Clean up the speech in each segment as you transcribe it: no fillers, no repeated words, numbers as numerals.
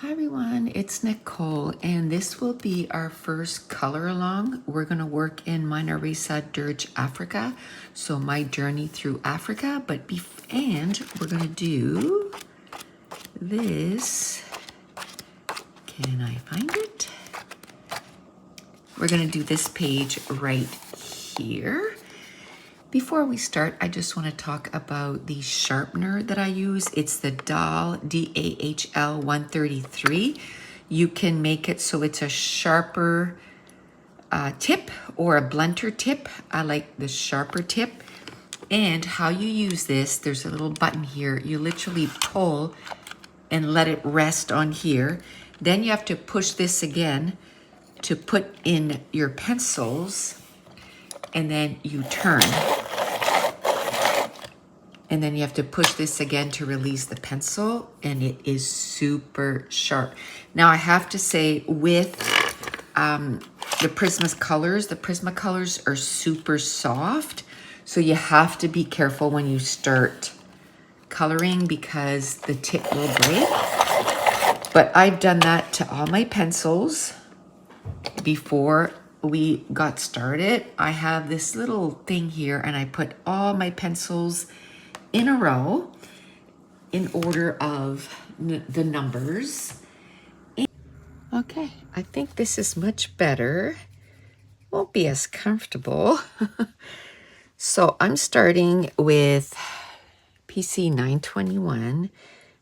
Hi everyone, it's Nicole, and this will be our first color along. We're going to work in Meine, Reise, Durch, Afrika. So my journey through Africa, and we're going to do this. Can I find it? We're going to do this page right here. Before we start, I just want to talk about the sharpener that I use. It's the Dahl, D-A-H-L 133. You can make it so it's a sharper tip or a blunter tip. I like the sharper tip. And how you use this, there's a little button here. You literally pull and let it rest on here. Then you have to push this again to put in your pencils, and then you turn. And then you have to push this again to release the pencil, and it is super sharp. Now I have to say, with the Prismacolors are super soft. So you have to be careful when you start coloring because the tip will break. But I've done that to all my pencils before we got started. I have this little thing here, and I put all my pencils in a row in order of the numbers. Okay, I think this is much better. Won't be as comfortable. So I'm starting with PC 921.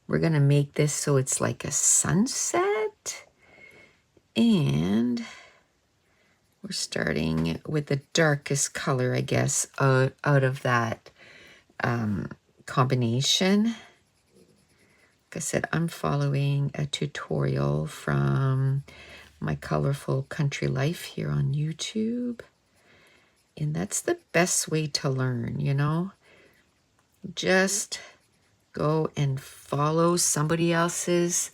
We're gonna make this so it's like a sunset. And we're starting with the darkest color, I guess, out of that combination. Like I said, I'm following a tutorial from My Colorful Country Life here on YouTube. And that's the best way to learn, you know? Just go and follow somebody else's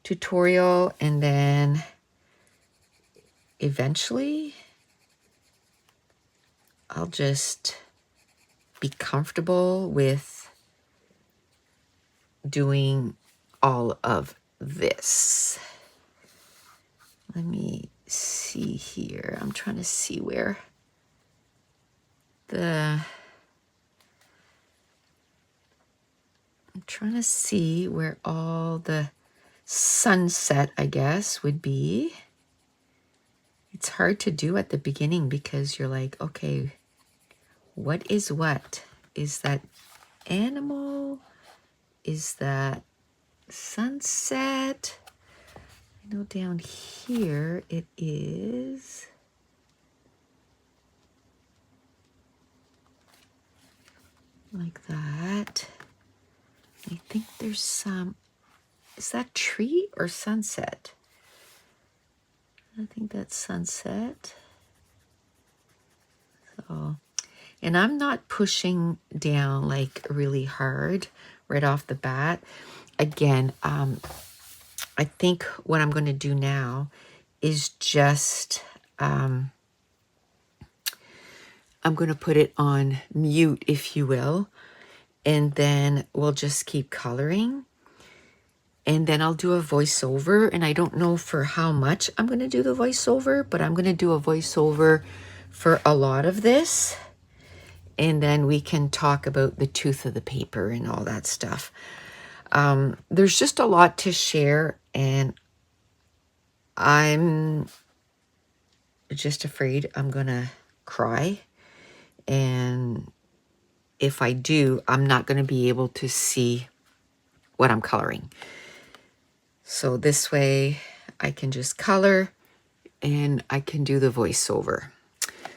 tutorial, and then eventually I'll just be comfortable with doing all of this. Let me see here. I'm trying to see where I'm trying to see where all the sunset, I guess, would be. It's hard to do at the beginning because you're like, okay, what is what? Is that animal? Is that sunset? I know down here it is. Like that. I think there's some, is that tree or sunset? I think that's sunset. So, and I'm not pushing down like really hard right off the bat. Again, I think what I'm going to do now is just, I'm going to put it on mute, if you will, and then we'll just keep coloring. And then I'll do a voiceover, and I don't know for how much I'm going to do the voiceover, but I'm going to do a voiceover for a lot of this. And then we can talk about the tooth of the paper and all that stuff. There's just a lot to share, and I'm just afraid I'm going to cry. And if I do, I'm not going to be able to see what I'm coloring. So this way I can just color and I can do the voiceover.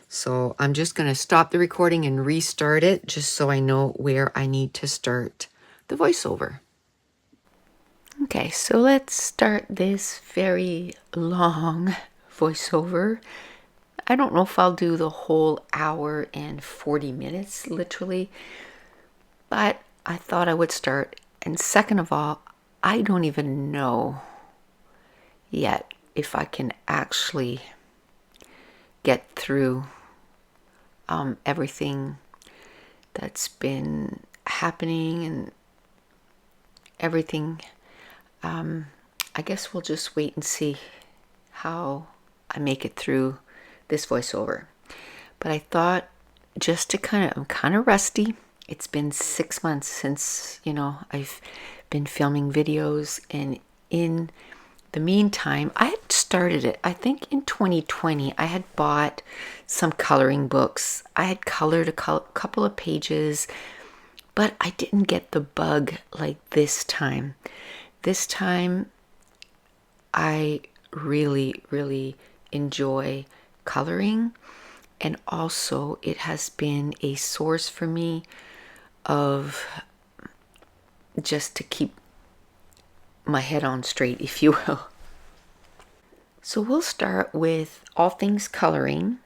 So I'm just going to stop the recording and restart it just so I know where I need to start the voiceover. Okay, so let's start this very long voiceover. I don't know if I'll do the whole hour and 40 minutes, literally, but I thought I would start. And second of all, I don't even know yet if I can actually get through everything that's been happening and everything. I guess we'll just wait and see how I make it through this voiceover. But I thought just to I'm kind of rusty. It's been 6 months since, I've been filming videos, and in the meantime, I had started it. I think in 2020, I had bought some coloring books. I had colored a couple of pages, but I didn't get the bug like this time. This time, I really, really enjoy coloring, and also it has been a source for me of just to keep my head on straight, if you will. So we'll start with all things coloring,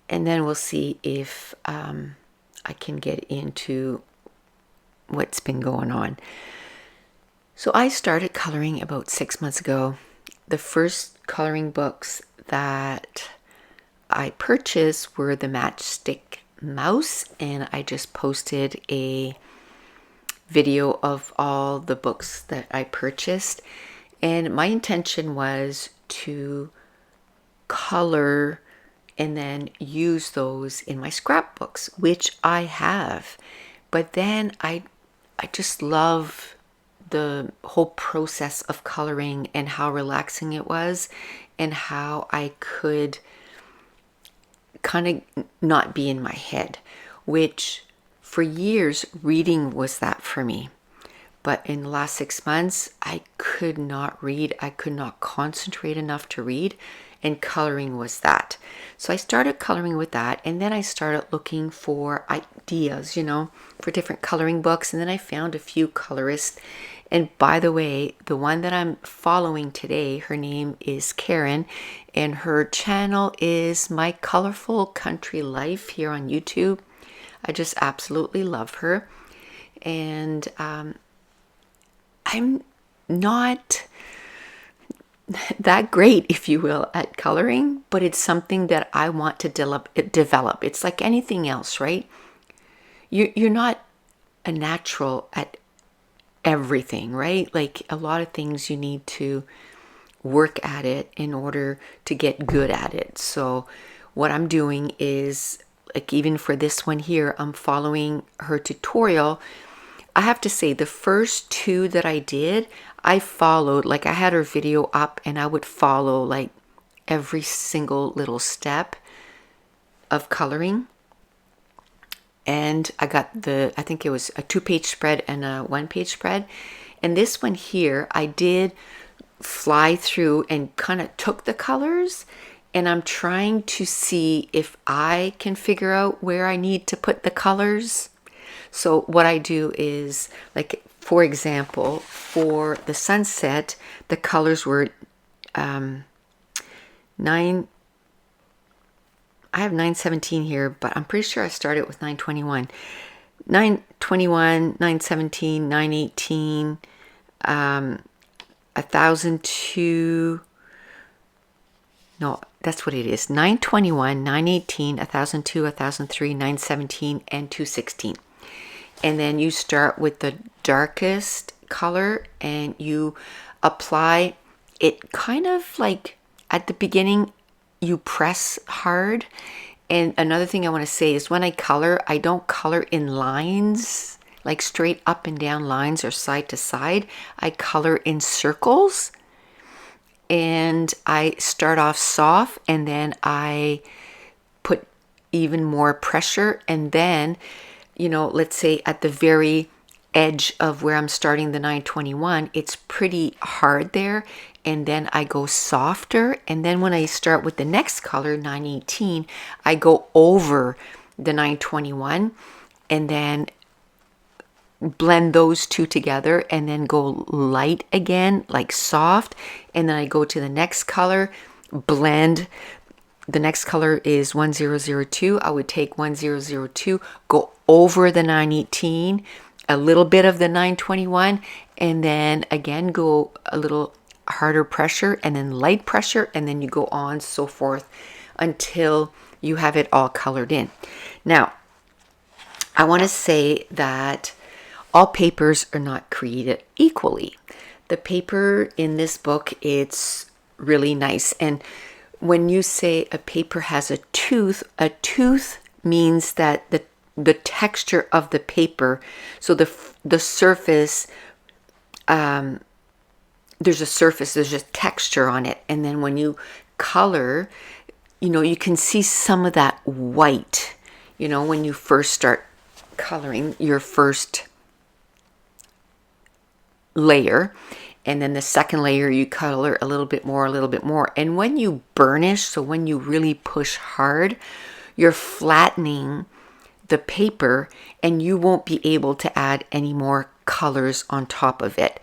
and then we'll see if I can get into what's been going on. So I started coloring about 6 months ago. The first coloring books that I purchased were the Matchstick Mouse, and I just posted a video of all the books that I purchased. And my intention was to color and then use those in my scrapbooks, which I have. But then I just love the whole process of coloring and how relaxing it was, and how I could kind of not be in my head, which for years reading was that for me. But in the last 6 months, I could not read. I could not concentrate enough to read, and coloring was that. So I started coloring with that, and then I started looking for ideas, for different coloring books, and then I found a few colorists. And by the way, the one that I'm following today, her name is Karen, and her channel is My Colorful Country Life here on YouTube. I just absolutely love her. And I'm not that great, if you will, at coloring, but it's something that I want to develop. It's like anything else, right? You're not a natural at everything, right? Like a lot of things you need to work at it in order to get good at it. So what I'm doing is, like, even for this one here, I'm following her tutorial. I have to say, the first two that I did, I followed, like I had her video up and I would follow like every single little step of coloring. And I got I think it was a 2-page spread and a 1-page spread. And this one here, I did fly through and kind of took the colors, and I'm trying to see if I can figure out where I need to put the colors. So what I do is, like, for example, for the sunset, the colors were 917 here, but I'm pretty sure I started with 921. 921, 917, 918, 1002. No, that's what it is. 921, 918, 1002, 1003, 917, and 216. And then you start with the darkest color and you apply it kind of like at the beginning. You press hard. And another thing I want to say is, when I color, I don't color in lines, like straight up and down lines or side to side. I color in circles, and I start off soft, and then I put even more pressure, and then, let's say at the very edge of where I'm starting the 921, it's pretty hard there, and then I go softer, and then when I start with the next color, 918, I go over the 921, and then blend those two together, and then go light again, like soft, and then I go to the next color, blend. The next color is 1002. I would take 1002, go over the 918, a little bit of the 921, and then again go a little harder pressure, and then light pressure, and then you go on so forth until you have it all colored in. Now, I want to say that all papers are not created equally. The paper in this book, it's really nice. And when you say a paper has a tooth means that the texture of the paper, so the surface, there's a texture on it. And then when you color, you can see some of that white, when you first start coloring your first layer. And then the second layer, you color a little bit more. And when you burnish, so when you really push hard, you're flattening the paper and you won't be able to add any more colors on top of it.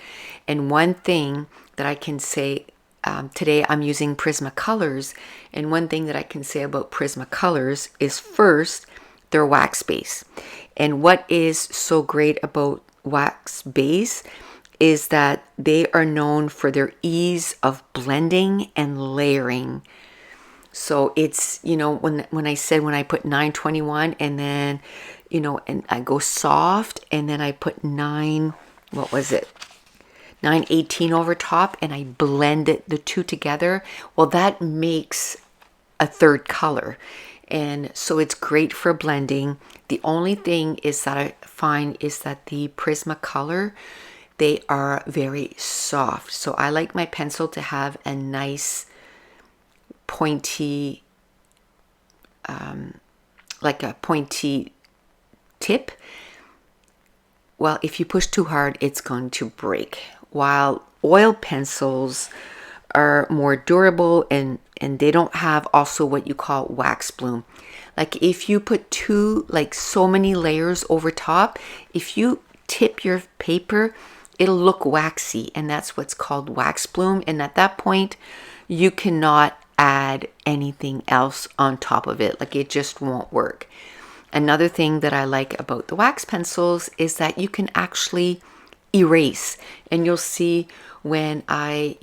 And one thing that I can say, today I'm using Prismacolors, and one thing that I can say about Prismacolors is, first, they're wax base. And what is so great about wax base is that they are known for their ease of blending and layering. So it's, when I said when I put 921 and then, and I go soft, and then I put 918 over top, and I blend the two together, well, that makes a third color. And so it's great for blending. The only thing is that I find is that the Prismacolor, they are very soft. So I like my pencil to have a nice pointy, like a pointy tip. Well, if you push too hard, it's going to break. While oil pencils are more durable, and they don't have also what you call wax bloom. Like if you put so many layers over top, if you tip your paper, it'll look waxy, and that's what's called wax bloom. And at that point, you cannot add anything else on top of it. Like, it just won't work. Another thing that I like about the wax pencils is that you can actually erase. And you'll see when I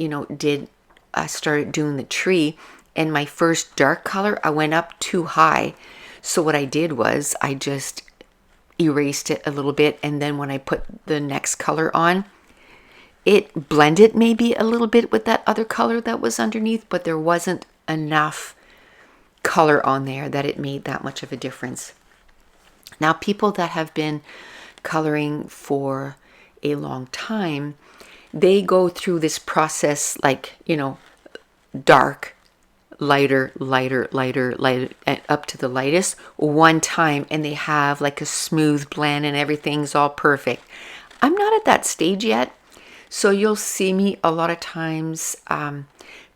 started doing the tree, and my first dark color, I went up too high. So what I did was I just erased it a little bit, and then when I put the next color on, it blended maybe a little bit with that other color that was underneath, but there wasn't enough color on there that it made that much of a difference. Now, people that have been coloring for a long time, they go through this process, like, dark, lighter, and up to the lightest one time, and they have like a smooth blend and everything's all perfect. I'm not at that stage yet. So you'll see me a lot of times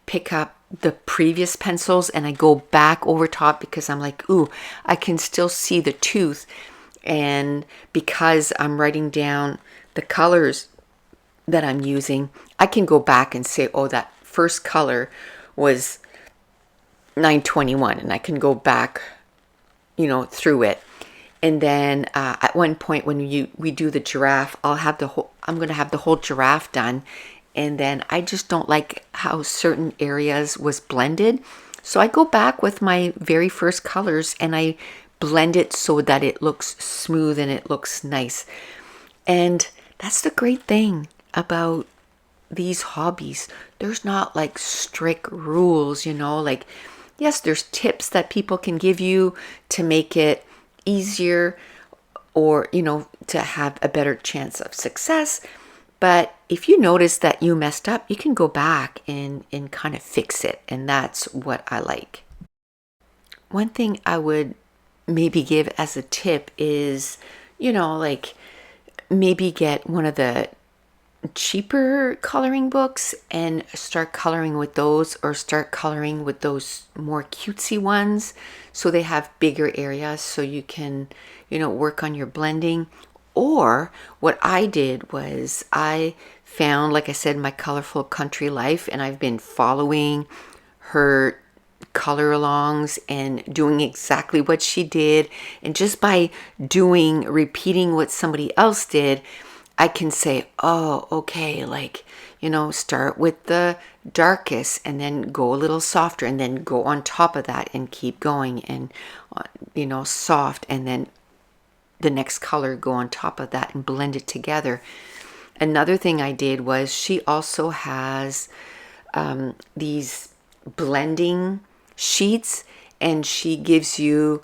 pick up the previous pencils, and I go back over top because I'm like, ooh, I can still see the tooth. And because I'm writing down the colors that I'm using, I can go back and say, oh, that first color was 921, and I can go back, through it. And then at one point when we do the giraffe, I'm going to have the whole giraffe done. And then I just don't like how certain areas was blended. So I go back with my very first colors and I blend it so that it looks smooth and it looks nice. And that's the great thing about these hobbies. There's not like strict rules, like, yes, there's tips that people can give you to make it easier, or, to have a better chance of success. But if you notice that you messed up, you can go back and kind of fix it. And that's what I like. One thing I would maybe give as a tip is, like, maybe get one of the cheaper coloring books and start coloring with those, or start coloring with those more cutesy ones, so they have bigger areas so you can work on your blending. Or what I did was I found, like I said, my Colorful Country Life, and I've been following her color alongs and doing exactly what she did. And just by repeating what somebody else did, I can say, oh, okay, like, start with the darkest and then go a little softer and then go on top of that and keep going, and, soft, and then the next color go on top of that and blend it together. Another thing I did was she also has these blending sheets, and she gives you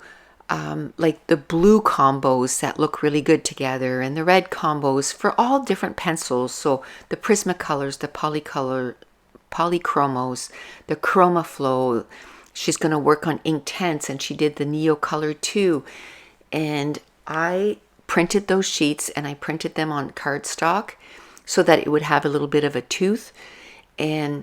like the blue combos that look really good together and the red combos for all different pencils. So the Prismacolors, the Polychromos, the ChromaFlow. She's going to work on Inktense, and she did the Neo Color too. And I printed those sheets, and I printed them on cardstock so that it would have a little bit of a tooth. And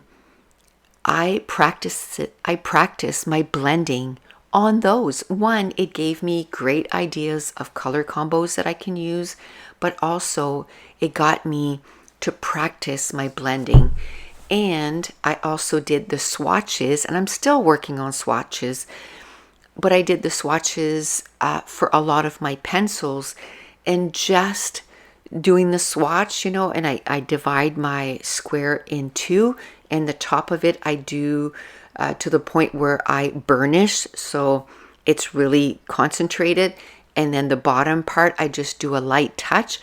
I practiced my blending on those. One, it gave me great ideas of color combos that I can use, but also it got me to practice my blending. And I also did the swatches, and I'm still working on swatches, but I did the swatches for a lot of my pencils, and just doing the swatch, you know, and I divide my square in two, and the top of it I do to the point where I burnish, so it's really concentrated, and then the bottom part I just do a light touch,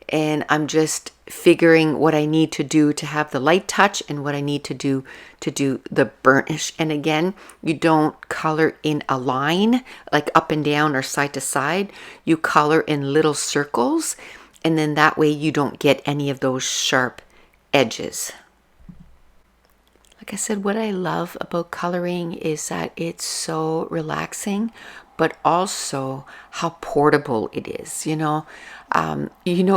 and I'm just figuring what I need to do to have the light touch and what I need to do the burnish. And again, you don't color in a line like up and down or side to side. You color in little circles, and then that way you don't get any of those sharp edges. Like I said, what I love about coloring is that it's so relaxing, but also how portable it is. You know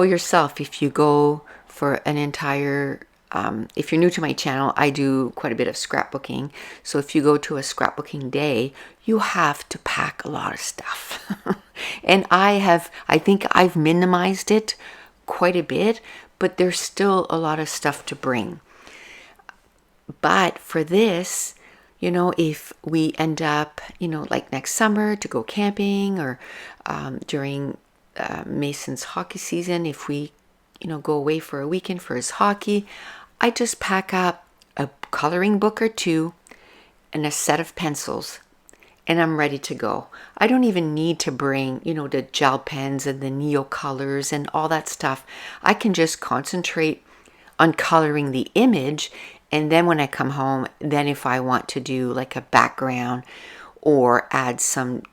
yourself, if you go for an entire, if you're new to my channel, I do quite a bit of scrapbooking. So if you go to a scrapbooking day, you have to pack a lot of stuff. And I think I've minimized it quite a bit, but there's still a lot of stuff to bring. But for this, if we end up, like next summer to go camping, or during Mason's hockey season, if we, go away for a weekend for his hockey, I just pack up a coloring book or two and a set of pencils, and I'm ready to go. I don't even need to bring, the gel pens and the Neo colors and all that stuff. I can just concentrate on coloring the image, and then when I come home, then if I want to do like a background or add some,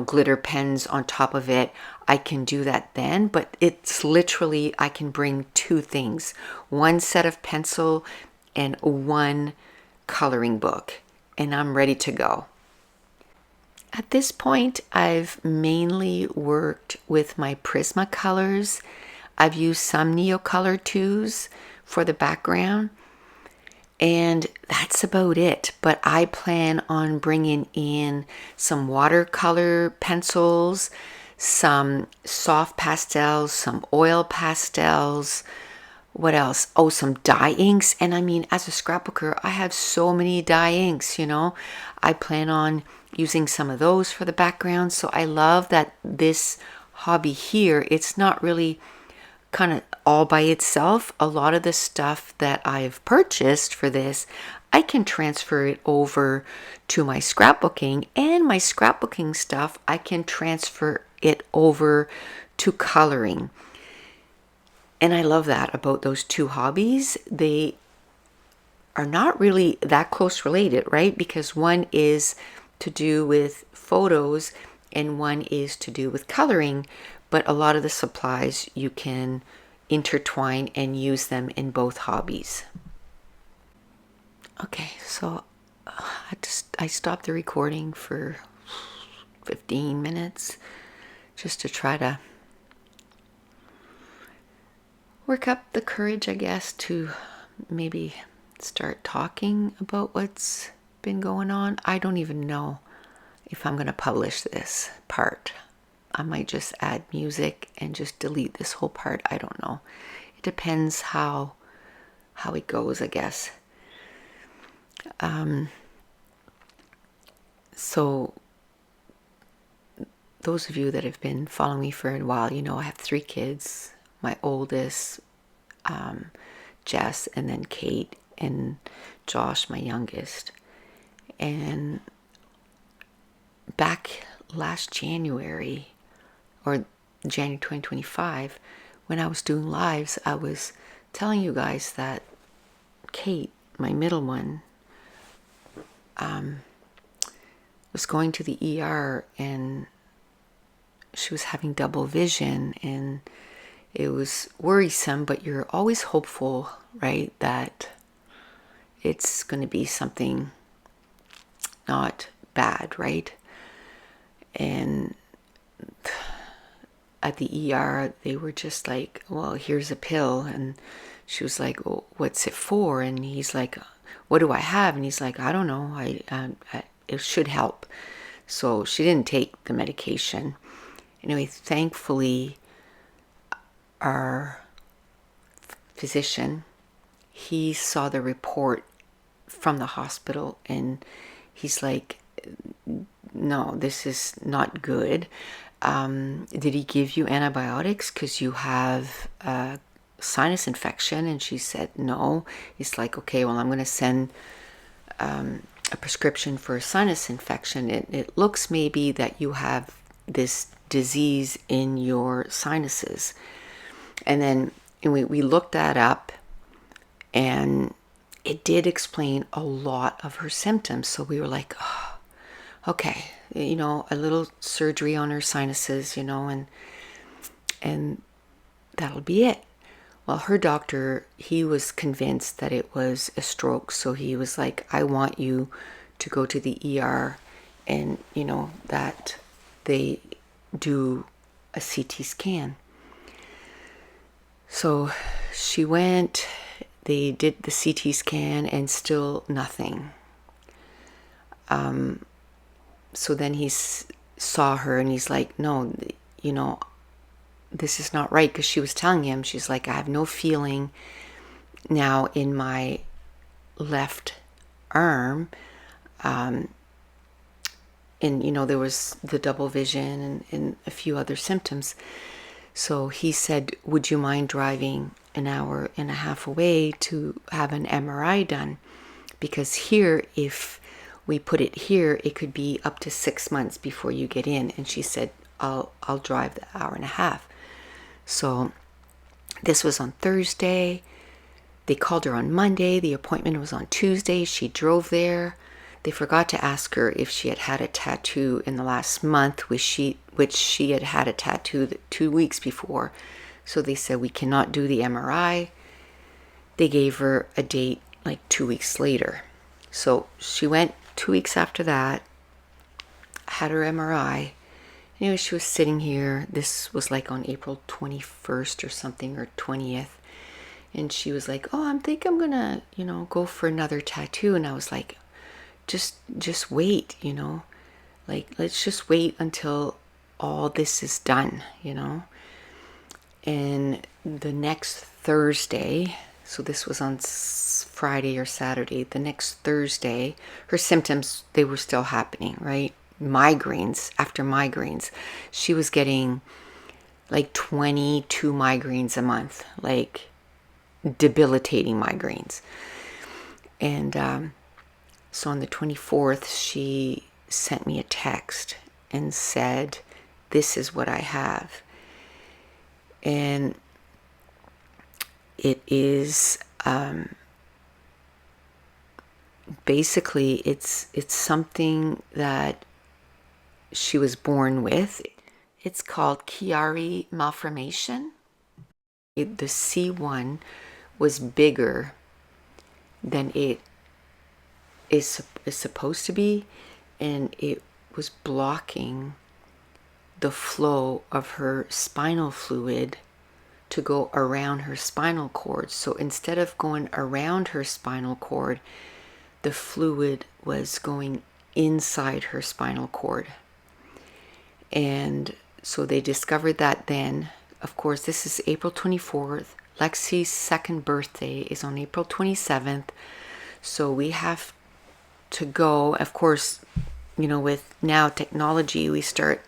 glitter pens on top of it, I can do that then. But it's literally, I can bring two things, one set of pencil and one coloring book, and I'm ready to go. At this point, I've mainly worked with my Prismacolors. I've used some Neo Color 2s for the background, and that's about it. But I plan on bringing in some watercolor pencils, some soft pastels, some oil pastels. What else? Oh, some dye inks. And I mean, as a scrapbooker, I have so many dye inks, I plan on using some of those for the background. So I love that this hobby here, it's not really kind of all by itself. A lot of the stuff that I've purchased for this, I can transfer it over to my scrapbooking, and my scrapbooking stuff, I can transfer it over to coloring. And I love that about those two hobbies. They are not really that close related, right? Because one is to do with photos and one is to do with coloring, but a lot of the supplies you can intertwine and use them in both hobbies. Okay, so I stopped the recording for 15 minutes just to try to work up the courage, I guess, to maybe start talking about what's been going on. I don't even know if I'm going to publish this part. I might just add music and just delete this whole part. I don't know. It depends how it goes, I guess. So those of you that have been following me for a while, I have 3 kids. My oldest, Jess, and then Kate and Josh, my youngest. And back last January, or January 2025, when I was doing lives, I was telling you guys that Kate, my middle one, was going to the ER, and she was having double vision, and it was worrisome, but you're always hopeful, right, that it's going to be something not bad, right? And at the ER, they were just like, well, here's a pill. And she was like, well, what's it for? And he's like, what do I have? And he's like, I don't know. It should help. So she didn't take the medication. Anyway, thankfully, our physician, he saw the report from the hospital, and he's like, no, this is not good. Did he give you antibiotics because you have a sinus infection? And she said no. He's like, okay, well, I'm going to send a prescription for a sinus infection. It looks maybe that you have this disease in your sinuses. And then we looked that up, and it did explain a lot of her symptoms. So we were like, oh, okay, a little surgery on her sinuses, and that'll be it. Well, her doctor, he was convinced that it was a stroke. So he was like, I want you to go to the ER, and, that they do a CT scan. So she went, they did the CT scan, and still nothing. So then he saw her, and he's like, no, this is not right. Because she was telling him, she's like, I have no feeling now in my left arm. And, there was the double vision and a few other symptoms. So he said, would you mind driving an hour and a half away to have an MRI done? Because here, if we put it here, it could be up to 6 months before you get in. And she said, I'll drive the hour and a half. So this was on Thursday. They called her on Monday. The appointment was on Tuesday. She drove there. They forgot to ask her if she had had a tattoo in the last month, which she had had a tattoo 2 weeks before. So they said, we cannot do the MRI. They gave her a date like 2 weeks later. So she went 2 weeks after that, had her MRI. Anyway, she was sitting here. This was like on April 21st or something, or 20th. And she was like, oh, I think I'm going to, go for another tattoo. And I was like, just wait, like, let's just wait until all this is done, And the next Thursday, so this was on Friday or Saturday, the next Thursday, her symptoms, they were still happening, right? Migraines after migraines. She was getting like 22 migraines a month, like debilitating migraines. And so on the 24th, she sent me a text and said, this is what I have. And it is basically it's something that she was born with. It's called Chiari malformation. The C1 was bigger than it is supposed to be, and it was blocking the flow of her spinal fluid to go around her spinal cord. So instead of going around her spinal cord, the fluid was going inside her spinal cord. And so they discovered that then. Of course, this is April 24th. Lexi's second birthday is on April 27th. So we have to go. Of course, with now technology, we start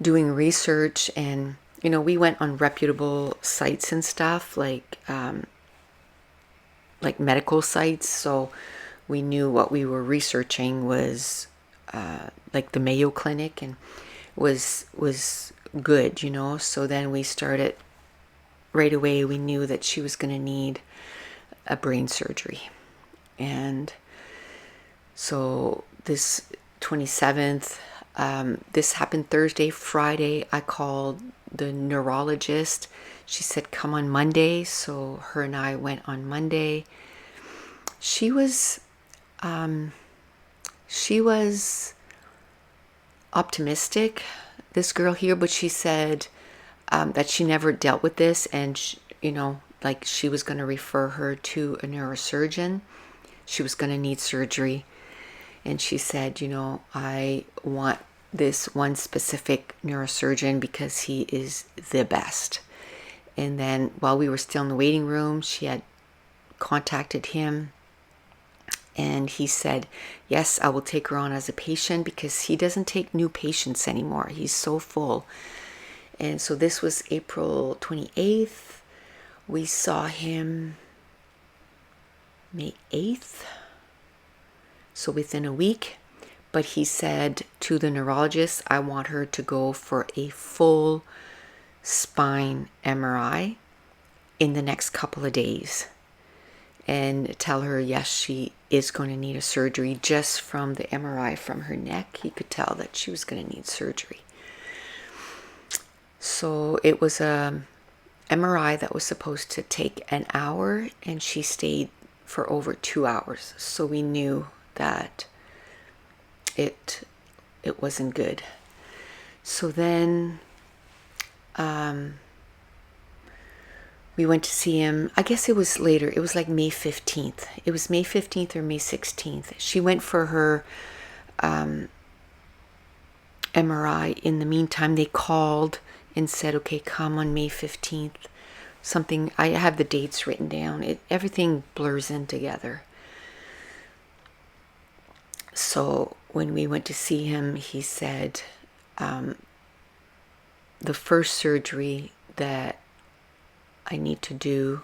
doing research, and we went on reputable sites and stuff, like medical sites. So we knew what we were researching was like the Mayo Clinic, and was good, So then we started right away we knew that she was going to need a brain surgery. And so this 27th, this happened Thursday. Friday, I called the neurologist. She said, come on Monday. So her and I went on Monday. She was optimistic, this girl here, but she said that she never dealt with this, and like she was going to refer her to a neurosurgeon. She was going to need surgery. And she said, I want this one specific neurosurgeon because he is the best. And then while we were still in the waiting room, she had contacted him. And he said, yes, I will take her on as a patient because he doesn't take new patients anymore. He's so full. And so this was April 28th. We saw him May 8th. So within a week. But he said to the neurologist, I want her to go for a full spine MRI in the next couple of days. And tell her, yes, she is going to need a surgery. Just from the MRI from her neck, he could tell that she was going to need surgery. So it was a MRI that was supposed to take an hour, and she stayed for over 2 hours. So we knew that it wasn't good. So then we went to see him. I guess it was later. It was like May 15th. It was May 15th or May 16th. She went for her MRI. In the meantime, they called and said, okay, come on May 15th. Something, I have the dates written down. Everything blurs in together. So when we went to see him, he said the first surgery that I need to do,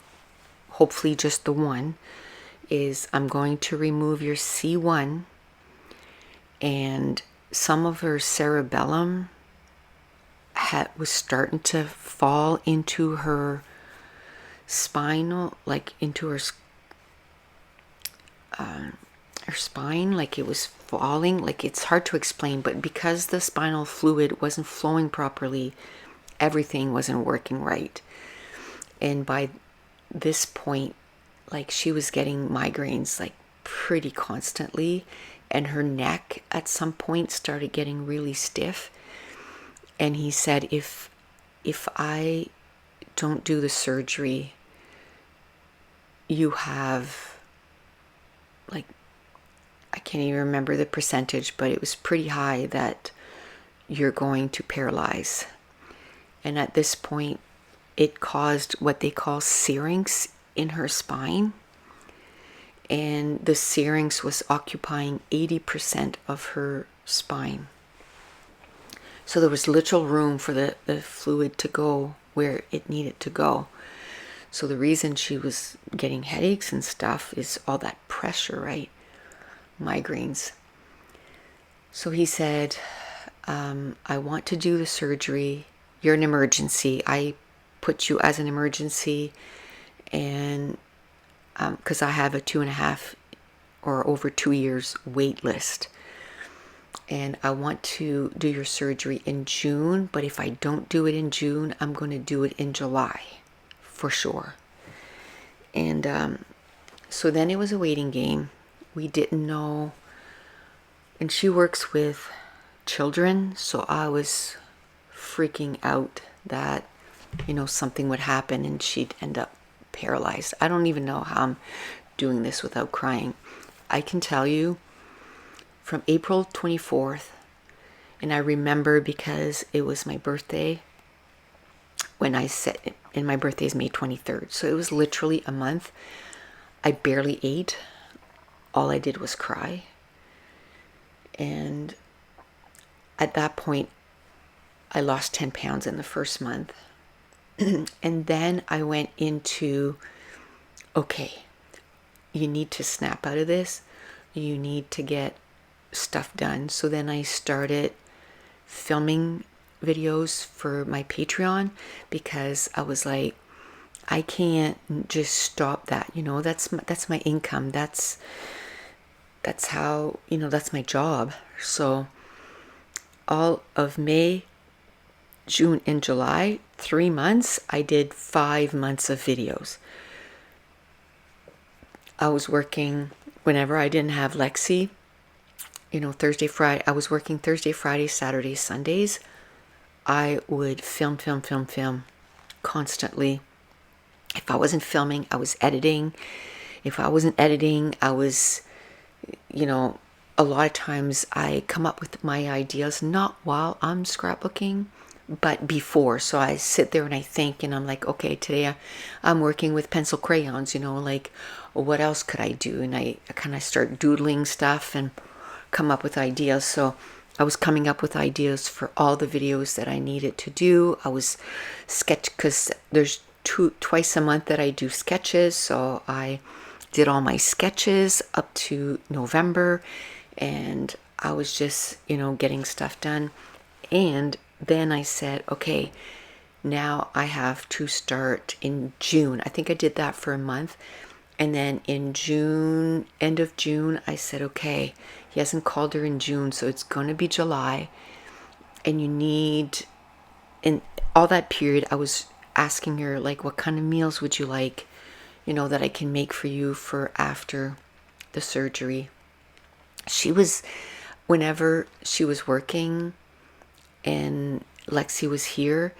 hopefully just the one, is I'm going to remove your C1, and some of her cerebellum was starting to fall into her spinal, like into her spine, like it was falling. Like, it's hard to explain, but because the spinal fluid wasn't flowing properly, everything wasn't working right. And by this point, like, she was getting migraines like pretty constantly, and her neck at some point started getting really stiff. And he said, if I don't do the surgery, you have, like, I can't even remember the percentage, but it was pretty high that you're going to paralyze. And at this point, it caused what they call syrinx in her spine. And the syrinx was occupying 80% of her spine. So there was literal room for the fluid to go where it needed to go. So the reason she was getting headaches and stuff is all that pressure, right? Migraines. So he said, I want to do the surgery. You're an emergency. I put you as an emergency, and because I have a 2.5 or over 2 years wait list. And I want to do your surgery in June, but if I don't do it in June, I'm going to do it in July for sure. And so then it was a waiting game. We didn't know. And she works with children, so I was freaking out that, something would happen and she'd end up paralyzed. I don't even know how I'm doing this without crying. I can tell you, from April 24th, and I remember because it was my birthday, when I said, and my birthday is May 23rd, so it was literally a month. I barely ate. All I did was cry. And at that point, I lost 10 pounds in the first month. And then I went into, okay, you need to snap out of this. You need to get stuff done. So then I started filming videos for my Patreon, because I was like, I can't just stop that. That's my income. That's how, that's my job. So all of May, June, and July, 3 months, I did 5 months of videos. I was working whenever I didn't have Lexi, Thursday, Friday. I was working Thursday, Friday, Saturday, Sundays. I would film constantly. If I wasn't filming, I was editing. If I wasn't editing, I was, a lot of times I come up with my ideas not while I'm scrapbooking, but before. So I sit there and I think, and I'm like, okay, today I'm working with pencil crayons, like, what else could I do? And I kind of start doodling stuff and come up with ideas. So I was coming up with ideas for all the videos that I needed to do. I was because there's twice a month that I do sketches. So I did all my sketches up to November, and I was just, getting stuff done. And then I said, okay, now I have to start in June. I think I did that for a month. And then in June, end of June, I said, okay, he hasn't called her in June, so it's going to be July. And in all that period, I was asking her, like, what kind of meals would you like, that I can make for you for after the surgery. Whenever she was working and Lexi was here,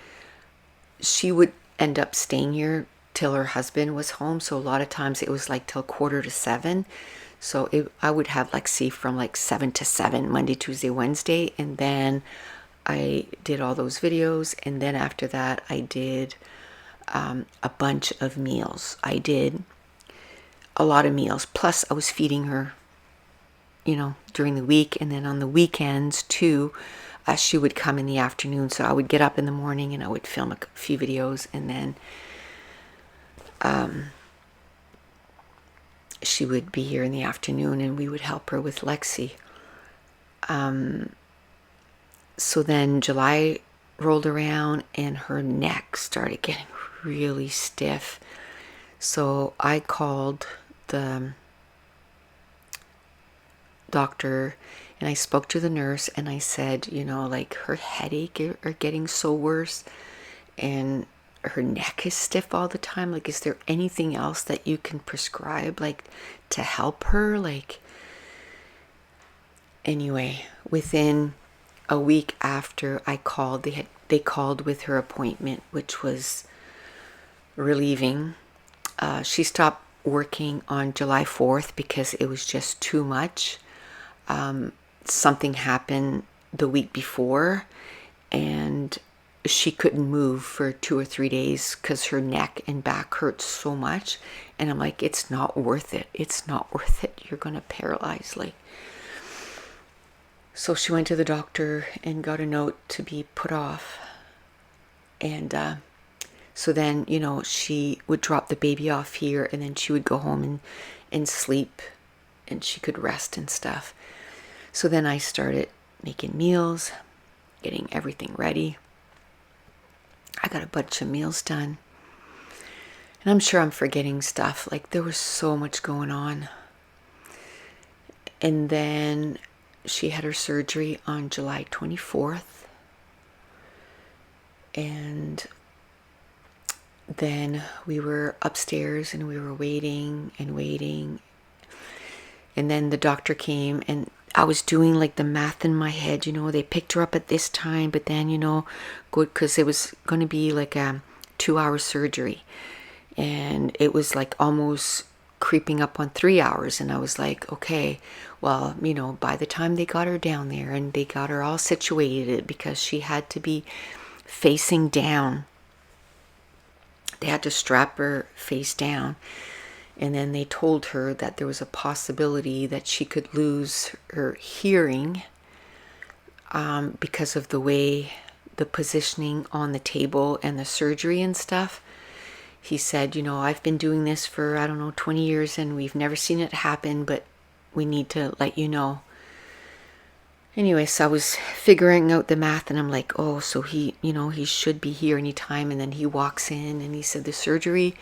she would end up staying here till her husband was home. So a lot of times it was like till 6:45. So I would have Lexi from like 7 to 7, Monday, Tuesday, Wednesday. And then I did all those videos. And then after that, I did a bunch of meals. I did a lot of meals. Plus I was feeding her, during the week. And then on the weekends too, she would come in the afternoon. So I would get up in the morning and I would film a few videos, and then she would be here in the afternoon and we would help her with Lexi. So then July rolled around and her neck started getting really stiff. So I called the doctor and I spoke to the nurse and I said, like, her headache are getting so worse and her neck is stiff all the time. Like, is there anything else that you can prescribe, like, to help her? Like, anyway, within a week after I called, they called with her appointment, which was relieving. She stopped working on July 4th because it was just too much. Something happened the week before and she couldn't move for 2 or 3 days because her neck and back hurt so much. And I'm like, it's not worth it. It's not worth it. You're going to paralyze. Like, so she went to the doctor and got a note to be put off. And so then, she would drop the baby off here and then she would go home and sleep and she could rest and stuff. So then I started making meals, getting everything ready. I got a bunch of meals done. And I'm sure I'm forgetting stuff. Like, there was so much going on. And then she had her surgery on July 24th. And then we were upstairs and we were waiting and waiting. And then the doctor came and I was doing like the math in my head, they picked her up at this time, but then, good, because it was going to be like a 2-hour surgery. And it was like almost creeping up on 3 hours. And I was like, okay, well, by the time they got her down there and they got her all situated, because she had to be facing down. They had to strap her face down. And then they told her that there was a possibility that she could lose her hearing because of the way the positioning on the table and the surgery and stuff. He said, I've been doing this for, 20 years and we've never seen it happen, but we need to let you know. Anyway, so I was figuring out the math, and I'm like, oh, so he, he should be here anytime. And then he walks in and he said the surgery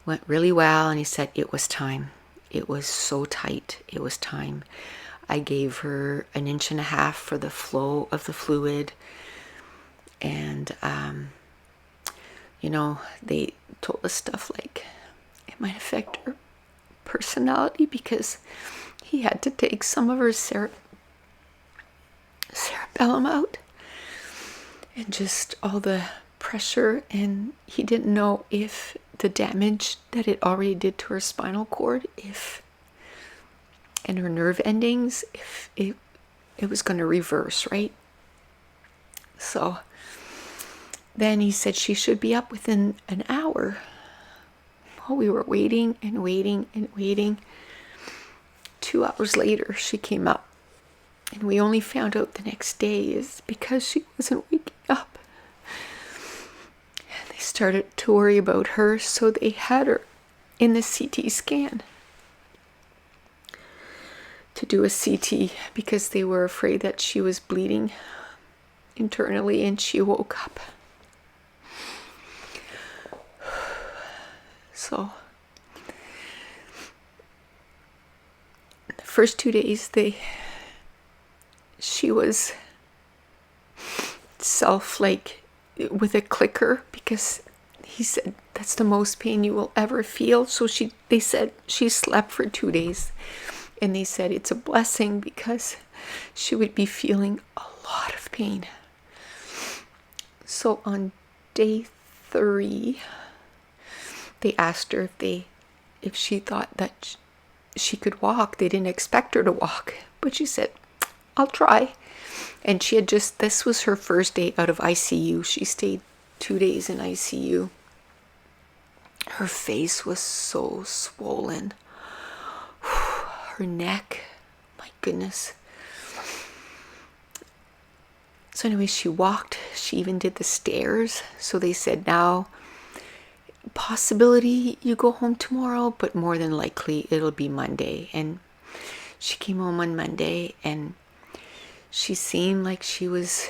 went really well, and he said it was time. It was so tight. It was time. I gave her 1.5 inches for the flow of the fluid, and they told us stuff like it might affect her personality because he had to take some of her cerebellum out, and just all the pressure, and he didn't know if the damage that it already did to her spinal cord, and her nerve endings, if it was going to reverse, right? So then he said she should be up within an hour. Well, we were waiting and waiting and waiting. 2 hours later, she came up. And we only found out the next day is because she wasn't waking up. And they started to worry about her, so they had her in the CT scan to do a CT because they were afraid that she was bleeding internally, and she woke up. So the first 2 days she was with a clicker, because he said that's the most pain you will ever feel. So they said she slept for 2 days, and they said it's a blessing because she would be feeling a lot of pain. So on day 3, they asked her if she thought that she could walk. They didn't expect her to walk, but she said, I'll try. And this was her first day out of ICU. She stayed 2 days in ICU. Her face was so swollen. Her neck, my goodness. So anyway, she walked. She even did the stairs. So they said, now, possibility you go home tomorrow, but more than likely it'll be Monday. And she came home on Monday, and she seemed like she was,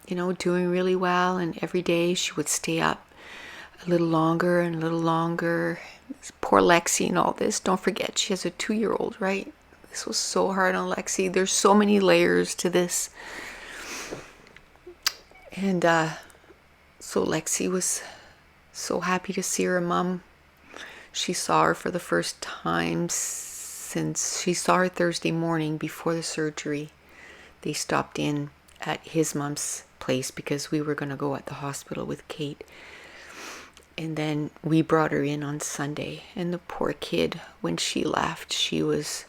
doing really well. And every day she would stay up a little longer and a little longer. Poor Lexi and all this. Don't forget, she has a 2-year-old, right? This was so hard on Lexi. There's so many layers to this. And so Lexi was so happy to see her mom. She saw her for the first time since she saw her Thursday morning before the surgery. They stopped in at his mom's place because we were going to go at the hospital with Kate. And then we brought her in on Sunday. And the poor kid, when she left, she was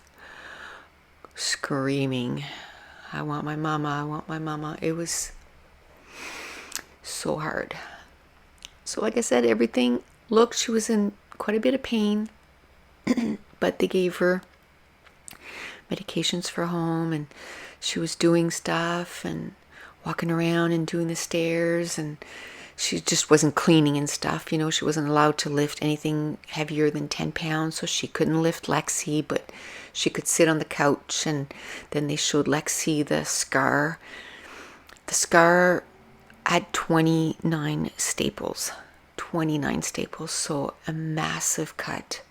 screaming, I want my mama, I want my mama. It was so hard. So like I said, everything looked, she was in quite a bit of pain, but they gave her medications for home, and she was doing stuff and walking around and doing the stairs, and she just wasn't cleaning and stuff. She wasn't allowed to lift anything heavier than 10 pounds, so she couldn't lift Lexi, but she could sit on the couch. And then they showed Lexi the scar. The scar had 29 staples. 29 staples, so a massive cut.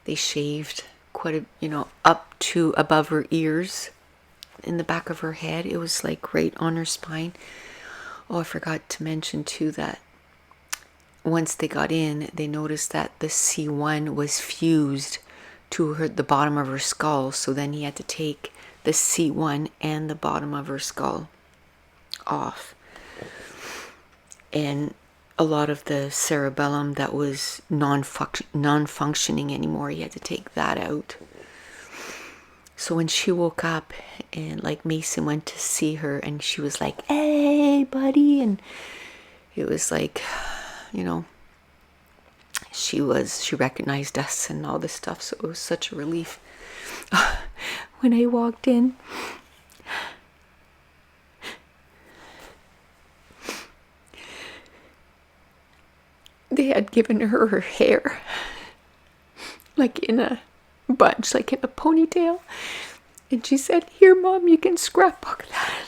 They shaved quite a, up to above her ears, in the back of her head. It was like right on her spine. Oh, I forgot to mention too that once they got in, they noticed that the C1 was fused to the bottom of her skull. So then he had to take the C1 and the bottom of her skull off. And a lot of the cerebellum that was non-functioning anymore, he had to take that out. So when she woke up, and like Mason went to see her, and she was like, hey buddy, and it was like, she recognized us and all this stuff. So it was such a relief. When I walked in, they had given her hair like in a bunch, like in a ponytail, And she said, "Here, Mom, you can scrapbook that."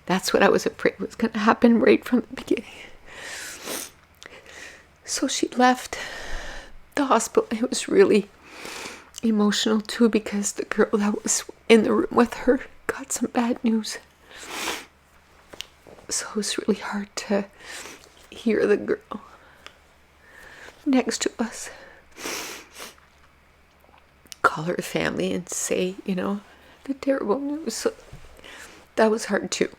That's what I was afraid was going to happen right from the beginning. So she left the hospital. It was really emotional too, because the girl that was in the room with her got some bad news. So it was really hard to hear the girl next to us call her family and say, the terrible news. So that was hard too.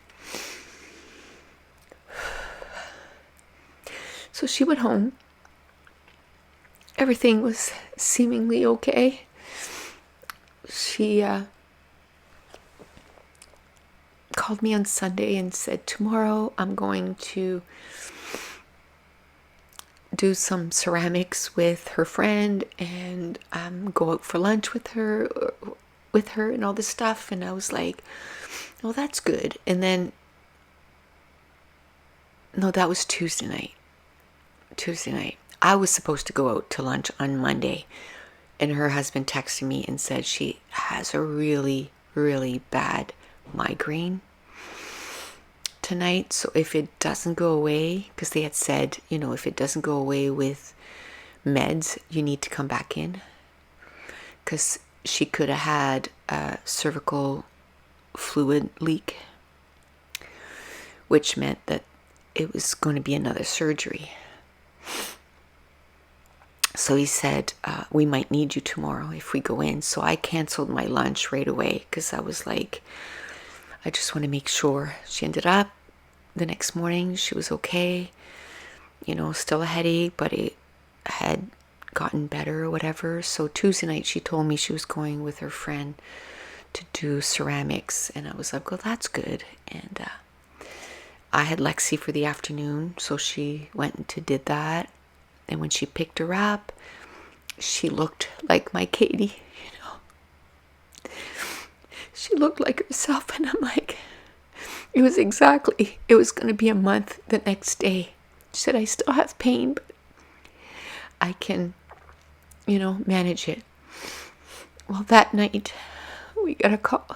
So she went home. Everything was seemingly okay. She called me on Sunday and said, "Tomorrow I'm going to do some ceramics with her friend and go out for lunch with her and all this stuff." And I was like, "Oh, that's good." And then, no, that was Tuesday night. I was supposed to go out to lunch on Monday, and her husband texted me and said she has a really, really bad migraine tonight. So if it doesn't go away, because they had said, if it doesn't go away with meds, you need to come back in, because she could have had a cervical fluid leak, which meant that it was going to be another surgery. So he said, "We might need you tomorrow if we go in." So I canceled my lunch right away, because I was like, I just want to make sure. She ended up the next morning, she was okay, still a headache, but it had gotten better or whatever. So Tuesday night she told me she was going with her friend to do ceramics, and I was like, "Well, that's good." And I had Lexi for the afternoon, so she went and did that. And when she picked her up, she looked like my Katie, She looked like herself, and I'm like, it was going to be a month the next day. She said, "I still have pain, but I can, manage it." Well, that night, we got a call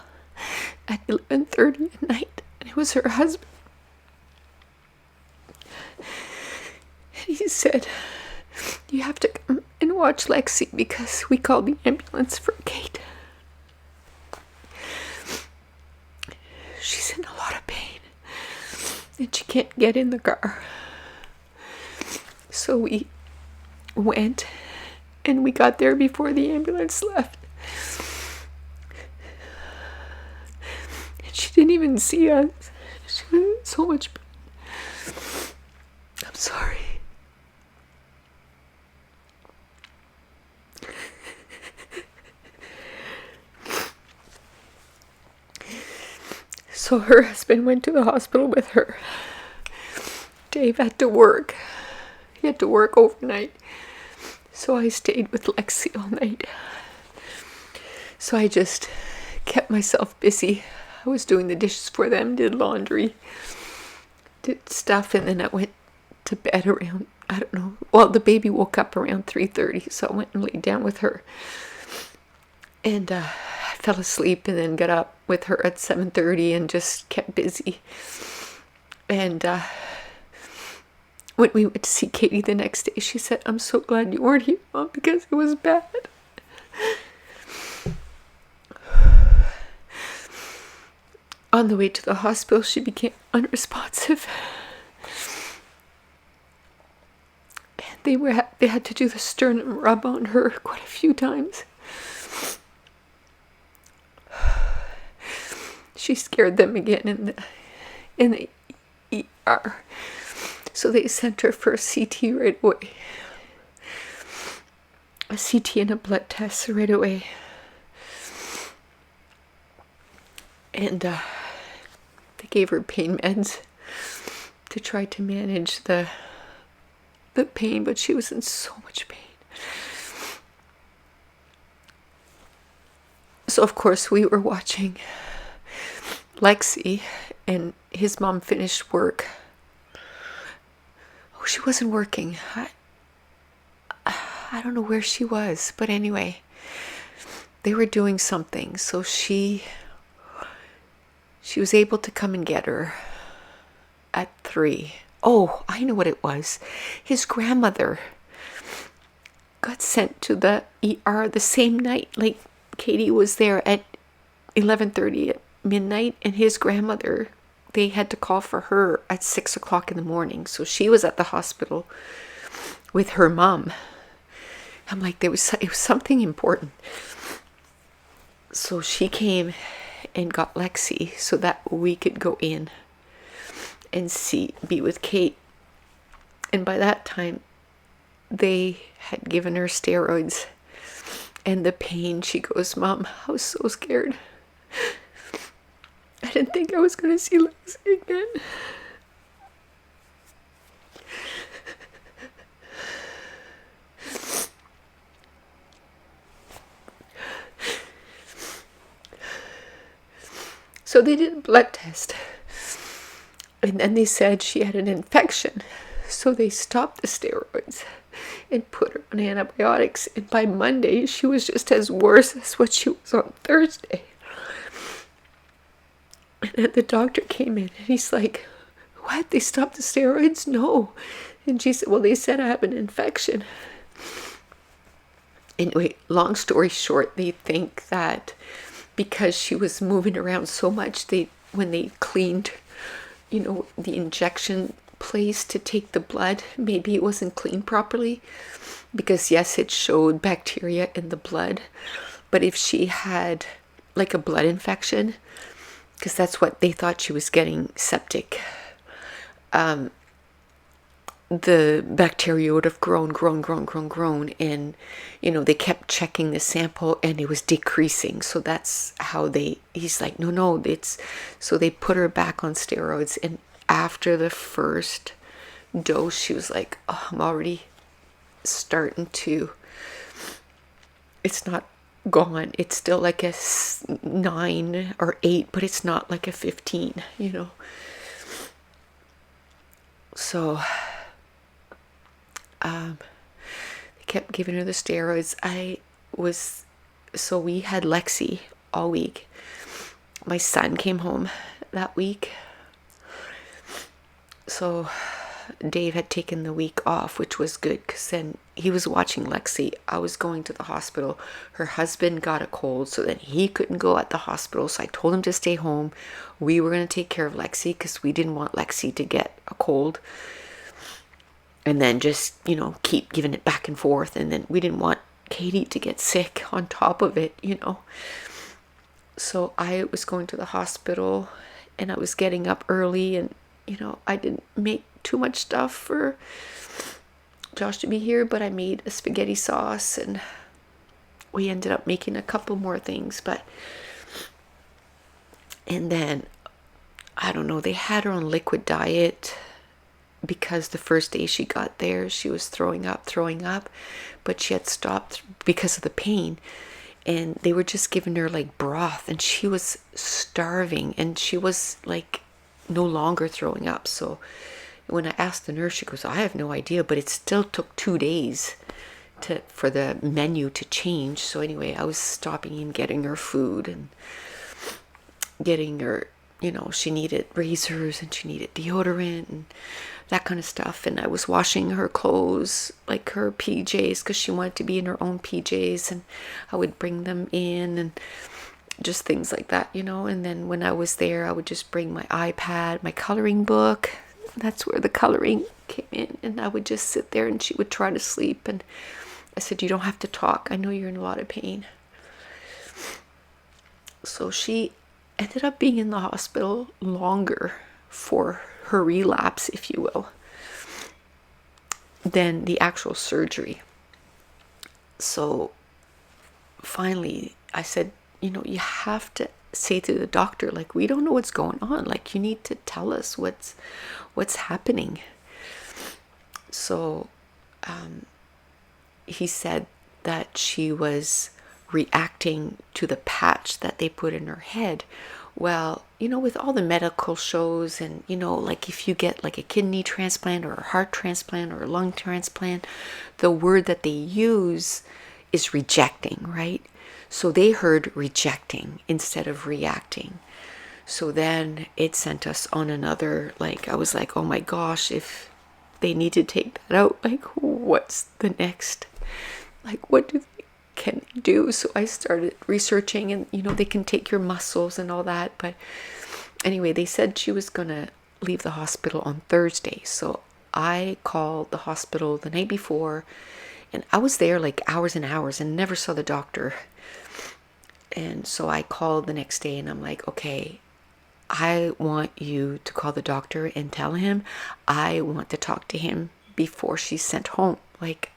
at 11:30 at night, and it was her husband. And he said, "You have to come and watch Lexi, because we called the ambulance for Kate. She's in a lot of pain, and she can't get in the car." So we went, and we got there before the ambulance left. And she didn't even see us. She was in so much pain. I'm sorry. So her husband went to the hospital with her. Dave had to work. He had to work overnight. So I stayed with Lexi all night. So I just kept myself busy. I was doing the dishes for them, did laundry, did stuff, and then I went to bed around, I don't know. Well, the baby woke up around 3:30, so I went and laid down with her. And I fell asleep, and then got up with her at 7:30 and just kept busy. And when we went to see Katie the next day, she said, "I'm so glad you weren't here, Mom, because it was bad." On the way to the hospital, she became unresponsive. And they had to do the sternum rub on her quite a few times. She scared them again in the ER. So they sent her for a CT right away. A CT and a blood test right away. And they gave her pain meds to try to manage the pain, but she was in so much pain. So of course we were watching Lexi, and his mom finished work she wasn't working. I don't know where she was, but anyway, they were doing something. So she was able to come and get her at 3. Oh, I know what it was. His grandmother got sent to the ER the same night. Like, Katie was there at 11:30 at midnight, and his grandmother, they had to call for her at 6 o'clock in the morning. So she was at the hospital with her mom. I'm like, it was something important. So she came and got Lexi so that we could go in and be with Kate. And by that time, they had given her steroids. And the pain, she goes, Mom, I was so scared. I didn't think I was going to see Lexi again. So they did a blood test. And then they said she had an infection. So they stopped the steroids and put her on antibiotics. And by Monday, she was just as worse as what she was on Thursday. And then the doctor came in and he's like, what? They stopped the steroids? No. And she said, well, they said I have an infection. Anyway, long story short, they think that because she was moving around so much, when they cleaned, the injection place to take the blood, maybe it wasn't cleaned properly, because yes, it showed bacteria in the blood. But if she had like a blood infection, because that's what they thought she was getting, septic, the bacteria would have grown, and they kept checking the sample and it was decreasing. So that's how he's like, no, so they put her back on steroids. And after the first dose, she was like, oh, I'm already starting to, it's not gone, it's still like a 9 or 8, but it's not like a 15, so they kept giving her the steroids. So we had Lexi all week. My son came home that week. So Dave had taken the week off, which was good, because then he was watching Lexi. I was going to the hospital. Her husband got a cold, so then he couldn't go at the hospital. So I told him to stay home. We were going to take care of Lexi because we didn't want Lexi to get a cold. And then just, keep giving it back and forth. And then we didn't want Katie to get sick on top of it, So I was going to the hospital and I was getting up early, and, I didn't make too much stuff for Josh to be here, but I made a spaghetti sauce and we ended up making a couple more things. And then, I don't know, they had her on liquid diet, because the first day she got there, she was throwing up, but she had stopped because of the pain, and they were just giving her like broth, and she was starving, and she was like no longer throwing up. So when I asked the nurse, she goes, I have no idea, but it still took 2 days for the menu to change. So anyway, I was stopping and getting her food and getting her, she needed razors and she needed deodorant and that kind of stuff. And I was washing her clothes, like her PJs, because she wanted to be in her own PJs, and I would bring them in and just things like that, And then when I was there, I would just bring my iPad, my coloring book. That's where the coloring came in. And I would just sit there and she would try to sleep. And I said, you don't have to talk. I know you're in a lot of pain. So she ended up being in the hospital longer for her relapse, if you will, than the actual surgery. So finally, I said, you have to say to the doctor, like, we don't know what's going on. Like, you need to tell us what's happening. So he said that she was reacting to the patch that they put in her head Well, with all the medical shows and, like if you get like a kidney transplant or a heart transplant or a lung transplant, the word that they use is rejecting, right? So they heard rejecting instead of reacting. So then it sent us on another, like, I was like, oh my gosh, if they need to take that out, like, what's the next? Like, what can they do? So I started researching, and, they can take your muscles and all that. But anyway, they said she was going to leave the hospital on Thursday. So I called the hospital the night before, and I was there like hours and hours and never saw the doctor. And so I called the next day and I'm like, okay, I want you to call the doctor and tell him I want to talk to him before she's sent home. Like,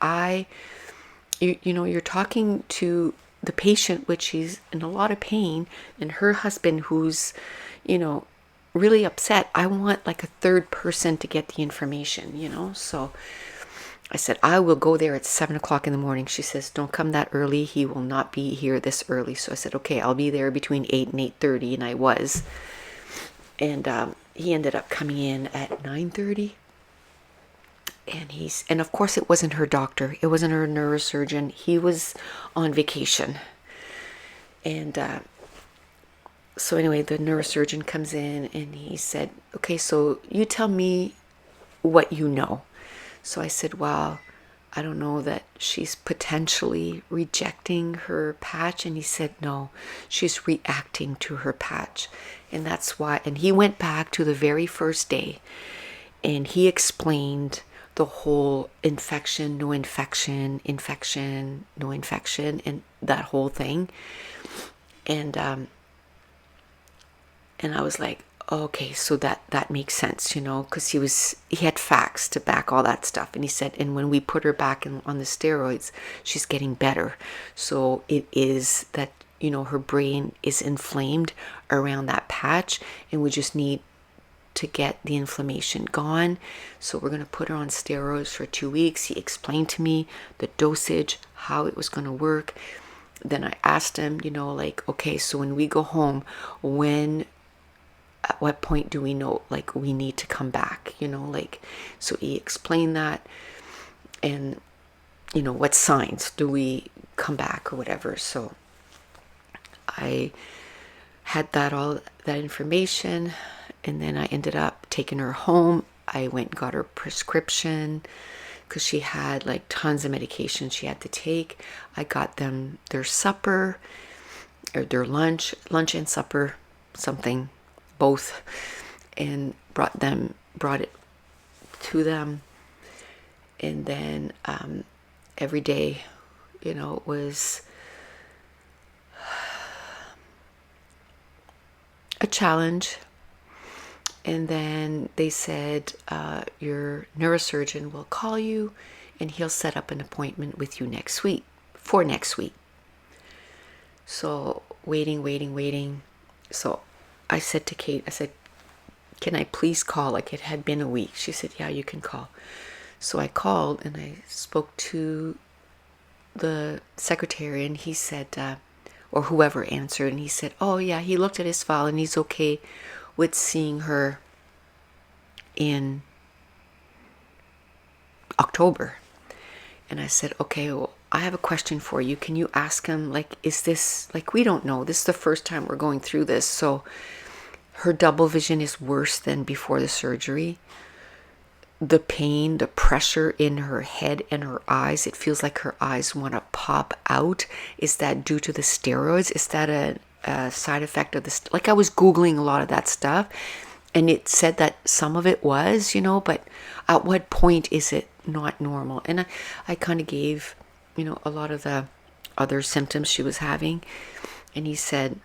you're talking to the patient, which she's in a lot of pain, and her husband who's, really upset. I want like a third person to get the information. So I said, I will go there at 7 o'clock in the morning. She says, don't come that early. He will not be here this early. So I said, okay, I'll be there between 8 and 8:30. And I was. And he ended up coming in at 9:30. And of course it wasn't her doctor. It wasn't her neurosurgeon. He was on vacation. And so anyway, the neurosurgeon comes in and he said, okay, so you tell me what you know. So I said, well, I don't know, that she's potentially rejecting her patch. And he said, no, she's reacting to her patch. And that's why. And he went back to the very first day and he explained the whole infection, no infection, infection, no infection, and that whole thing. And I was like, okay, so that makes sense, because he had facts to back all that stuff. And he said, and when we put her back on the steroids, she's getting better. So it is that, her brain is inflamed around that patch, and we just need to get the inflammation gone. So we're going to put her on steroids for 2 weeks. He explained to me the dosage, how it was going to work. Then I asked him, like, okay, so when we go home, at what point do we know, like, we need to come back, so he explained that. And, what signs do we come back or whatever. So I had all that information. And then I ended up taking her home. I went and got her prescription because she had like tons of medication she had to take. I got them their supper or their lunch and supper, something, both, and brought it to them. And then every day, was a challenge. And then they said, your neurosurgeon will call you and he'll set up an appointment with you for next week. So waiting. So I said to Kate, can I please call? Like, it had been a week. She said, yeah, you can call. So I called and I spoke to the secretary, and he said, or whoever answered, and he said, oh yeah, he looked at his file and he's okay with seeing her in October. And I said, okay, well, I have a question for you. Can you ask him, like, is this, like, we don't know. This is the first time we're going through this. So her double vision is worse than before the surgery. The pain, the pressure in her head and her eyes, it feels like her eyes want to pop out. Is that due to the steroids? Is that a side effect of this? Like, I was Googling a lot of that stuff, and it said that some of it was, but at what point is it not normal? And I kind of gave, a lot of the other symptoms she was having. And he said,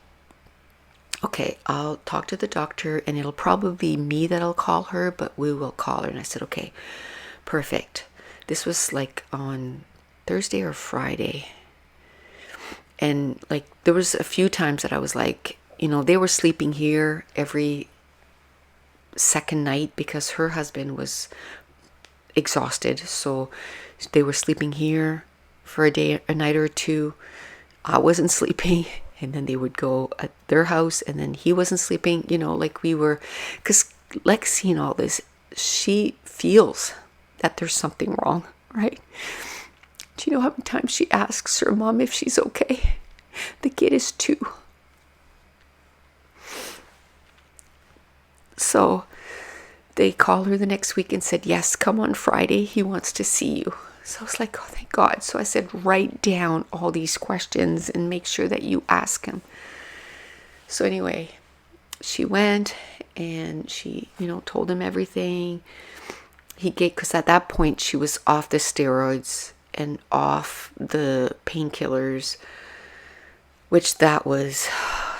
okay, I'll talk to the doctor, and it'll probably be me that'll call her, but we will call her. And I said, okay, perfect. This was like on Thursday or Friday. And like, there was a few times that I was like, they were sleeping here every second night because her husband was exhausted. So they were sleeping here for a night or two. I wasn't sleeping. and then they would go at their house, and then he wasn't sleeping, like we were, because Lex, seeing all this, she feels that there's something wrong, right? Do you know how many times she asks her mom if she's okay? The kid is 2. So they called her the next week and said, yes, come on Friday. He wants to see you. So I was like, oh, thank God. So I said, write down all these questions and make sure that you ask him. So anyway, she went and she, told him everything. Because at that point she was off the steroids and off the painkillers, which that was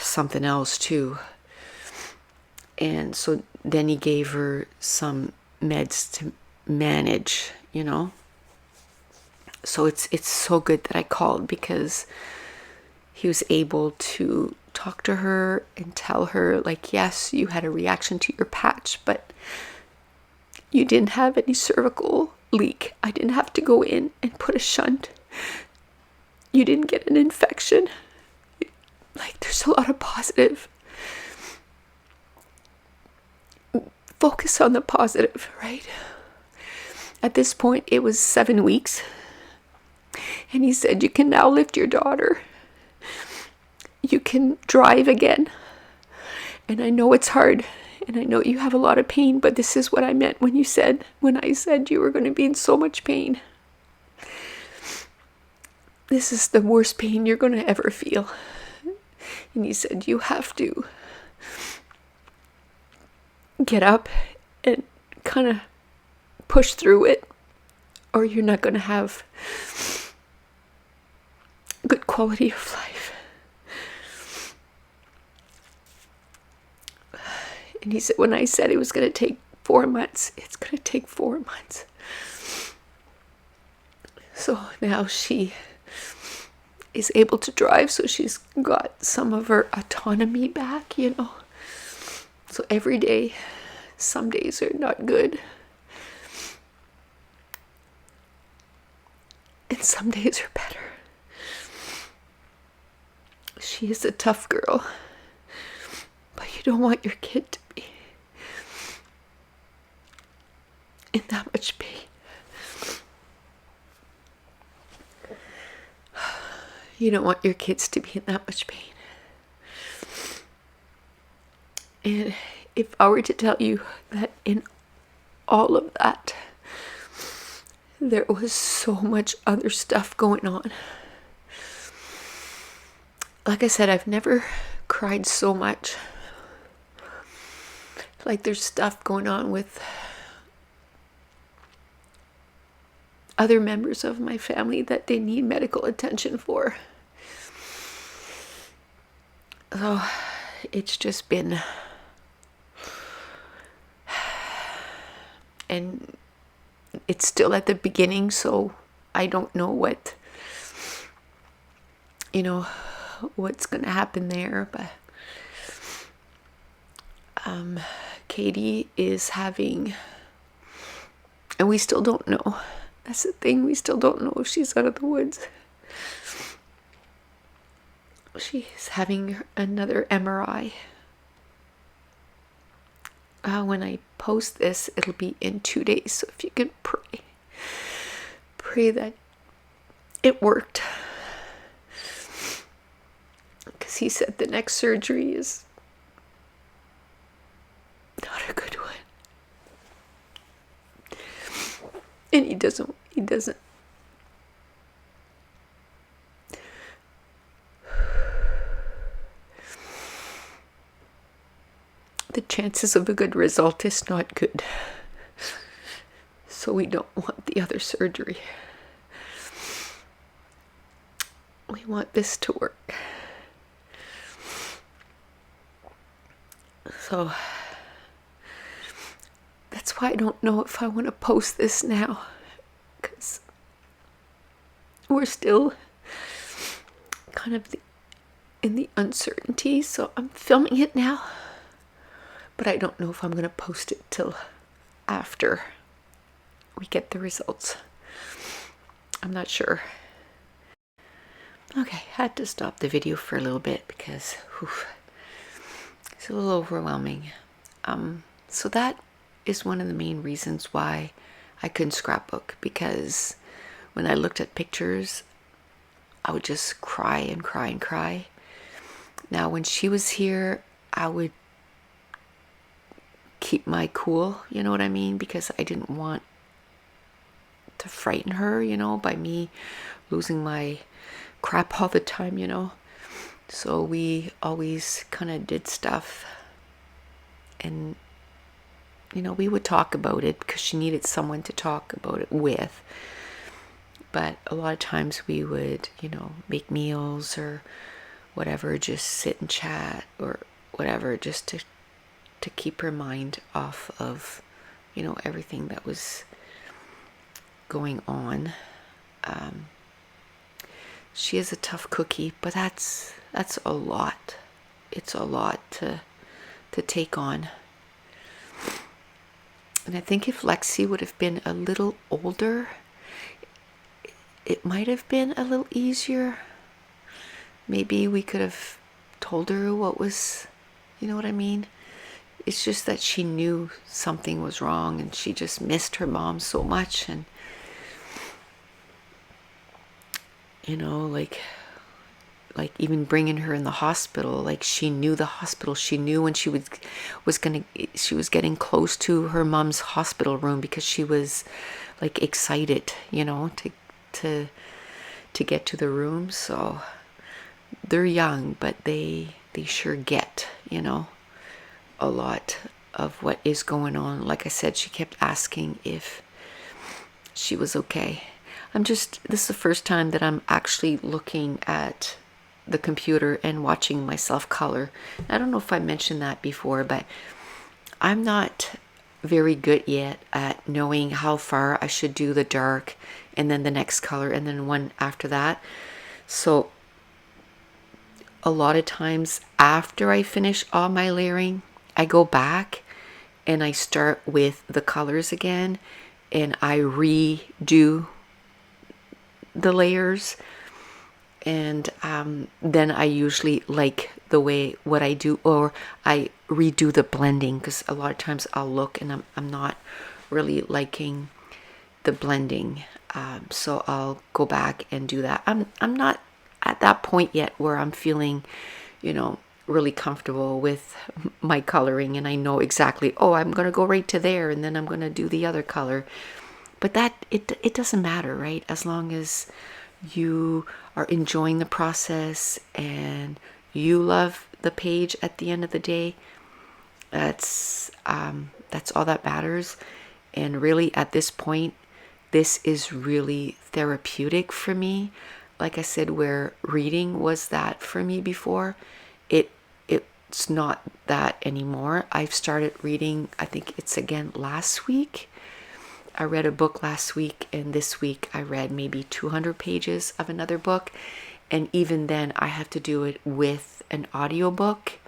something else too. And so then he gave her some meds to manage, So it's so good that I called, because he was able to talk to her and tell her, like, yes, you had a reaction to your patch, but you didn't have any cervical leak. I didn't have to go in and put a shunt. You didn't get an infection. Like, there's a lot of positive. Focus on the positive, right? At this point, it was 7 weeks. And he said, you can now lift your daughter. You can drive again. And I know it's hard. And I know you have a lot of pain, but this is what I meant when I said you were going to be in so much pain. This is the worst pain you're going to ever feel. And he said, you have to get up and kind of push through it, or you're not going to have good quality of life. And he said, when I said it was going to take 4 months, it's going to take 4 months. So now she is able to drive, so she's got some of her autonomy back, So every day, some days are not good. And some days are better. She is a tough girl. But you don't want your kid to be in that much pain. You don't want your kids to be in that much pain. And if I were to tell you that in all of that, there was so much other stuff going on. Like I said, I've never cried so much. Like, there's stuff going on with other members of my family that they need medical attention for. So it's just been, and it's still at the beginning, so I don't know what's going to happen there, but Katie is having, and we still don't know. That's the thing, we still don't know if she's out of the woods. She's having another MRI. When I post this, it'll be in 2 days, so if you can pray that it worked. Because he said the next surgery is not a good one. And he doesn't. The chances of a good result is not good. So we don't want the other surgery. We want this to work. So that's why I don't know if I want to post this now, because we're still kind of in the uncertainty. So I'm filming it now, but I don't know if I'm going to post it till after we get the results. I'm not sure. Okay, had to stop the video for a little bit because it's a little overwhelming. So that is one of the main reasons why I couldn't scrapbook, because when I looked at pictures, I would just cry and cry and cry. Now, when she was here, I would keep my cool, you know what I mean? Because I didn't want to frighten her, by me losing my crap all the time. So we always kind of did stuff, and we would talk about it because she needed someone to talk about it with. But a lot of times we would, make meals or whatever, just sit and chat or whatever, just to keep her mind off of, everything that was going on. She is a tough cookie, but that's a lot. It's a lot to take on. And I think if Lexi would have been a little older, it might have been a little easier. Maybe we could have told her what was, you know what I mean? It's just that she knew something was wrong and she just missed her mom so much. And, like even bringing her in the hospital, like she knew the hospital. She knew when she she was getting close to her mom's hospital room because she was like excited, to get to the room. So they're young, but they sure get, a lot of what is going on. Like I said, she kept asking if she was okay. This is the first time that I'm actually looking at the computer and watching myself color. I don't know if I mentioned that before, but I'm not very good yet at knowing how far I should do the dark and then the next color and then one after that. So a lot of times after I finish all my layering, I go back and I start with the colors again and I redo the layers. And then I usually like the way what I do, or I redo the blending, because a lot of times I'll look and I'm not really liking the blending. So I'll go back and do that. I'm not at that point yet where I'm feeling, really comfortable with my coloring and I know exactly, I'm going to go right to there and then I'm going to do the other color. But that it doesn't matter, right? As long as you are enjoying the process and you love the page at the end of the day, that's all that matters. And really at this point, this is really therapeutic for me. Like I said, where reading was that for me before, it's not that anymore. I've started reading, I think it's again last week. I read a book last week, and this week I read maybe 200 pages of another book. And even then I have to do it with an audiobook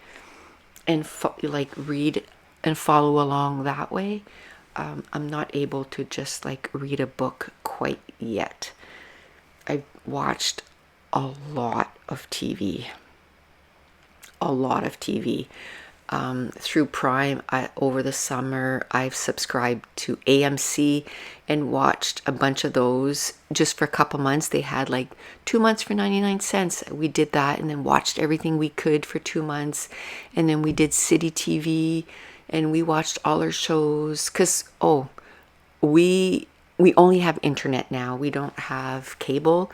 and read and follow along that way. I'm not able to just read a book quite yet. I've watched a lot of TV. Through Prime. Over the summer, I've subscribed to AMC and watched a bunch of those just for a couple months. They had 2 months for 99 cents. We did that and then watched everything we could for 2 months. And then we did City TV and we watched all our shows because, we only have internet now. We don't have cable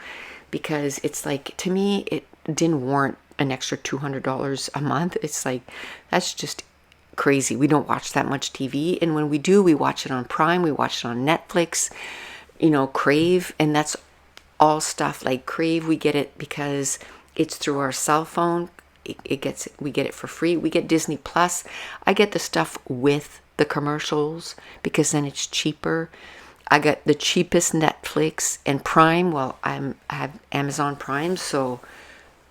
because it's to me, it didn't warrant an extra $200 a month. It's that's just crazy. We don't watch that much TV, and when we do, we watch it on Prime, we watch it on Netflix, Crave, and that's all stuff Crave. We get it because it's through our cell phone. We get it for free. We get Disney Plus. I get the stuff with the commercials because then it's cheaper. I got the cheapest Netflix and Prime. Well, I have Amazon Prime, so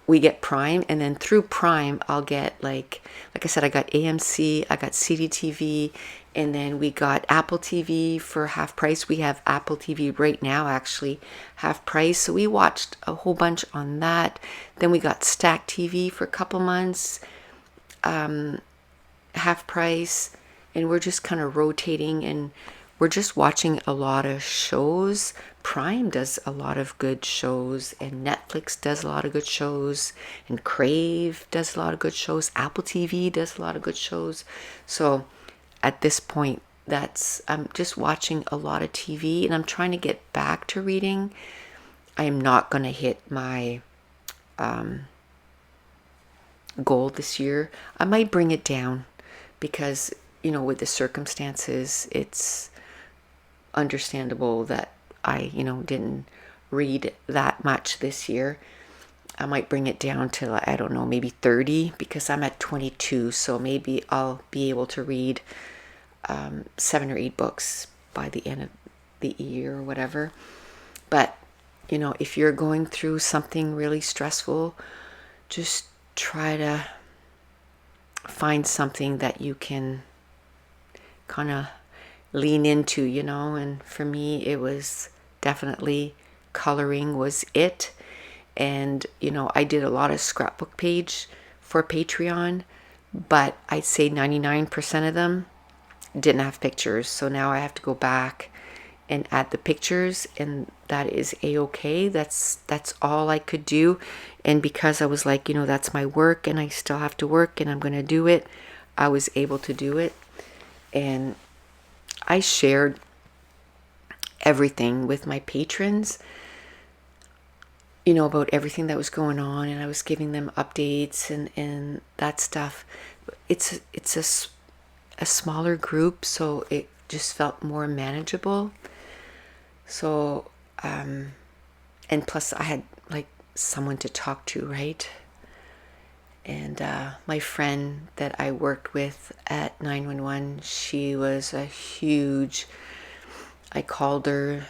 we get Prime, and then through Prime I'll get like I said, I got AMC, I got CDTV, And then we got Apple TV for half price. We have Apple TV right now, actually, half price. So we watched a whole bunch on that. Then we got Stack TV for a couple months, half price. And we're just kind of rotating, and we're just watching a lot of shows. Prime does a lot of good shows, and Netflix does a lot of good shows, and Crave does a lot of good shows. Apple TV does a lot of good shows. So at this point, I'm just watching a lot of TV, and I'm trying to get back to reading. I am not going to hit my goal this year. I might bring it down because, with the circumstances, it's understandable that I, didn't read that much this year. I might bring it down to, I don't know, maybe 30, because I'm at 22. So maybe I'll be able to read 7 or 8 books by the end of the year or whatever. But, if you're going through something really stressful, just try to find something that you can kind of lean into, and for me, it was definitely coloring was it. And, I did a lot of scrapbook page for Patreon, but I'd say 99% of them didn't have pictures. So now I have to go back and add the pictures, and that is a-okay. That's all I could do. And because I was like, that's my work, and I still have to work, and I'm going to do it, I was able to do it. And I shared everything with my patrons, about everything that was going on, and I was giving them updates and that stuff. It's a smaller group, so it just felt more manageable. So, and plus I had like someone to talk to, right? And my friend that I worked with at 911, she was a huge, I called her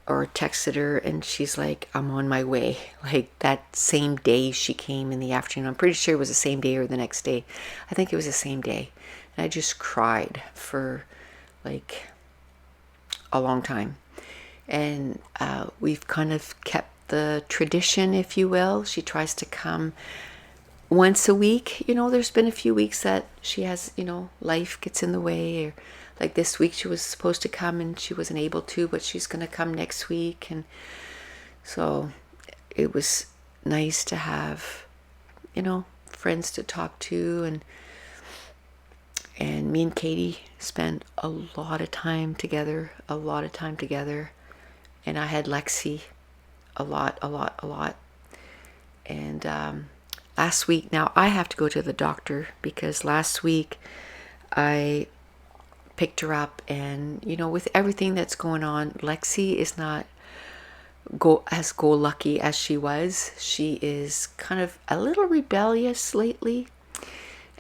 or texted her, and she's like, I'm on my way. Like that same day she came in the afternoon. I'm pretty sure it was the same day or the next day. I think it was the same day. And I just cried for like a long time. And we've kind of kept the tradition, if you will. She tries to come once a week. There's been a few weeks that she has, life gets in the way, or like this week she was supposed to come and she wasn't able to, but she's going to come next week. And so it was nice to have, friends to talk to, and me and Katie spent a lot of time together. And I had Lexi a lot. And last week, now I have to go to the doctor because last week I picked her up, and with everything that's going on, Lexi is not as go lucky as she was. She is kind of a little rebellious lately.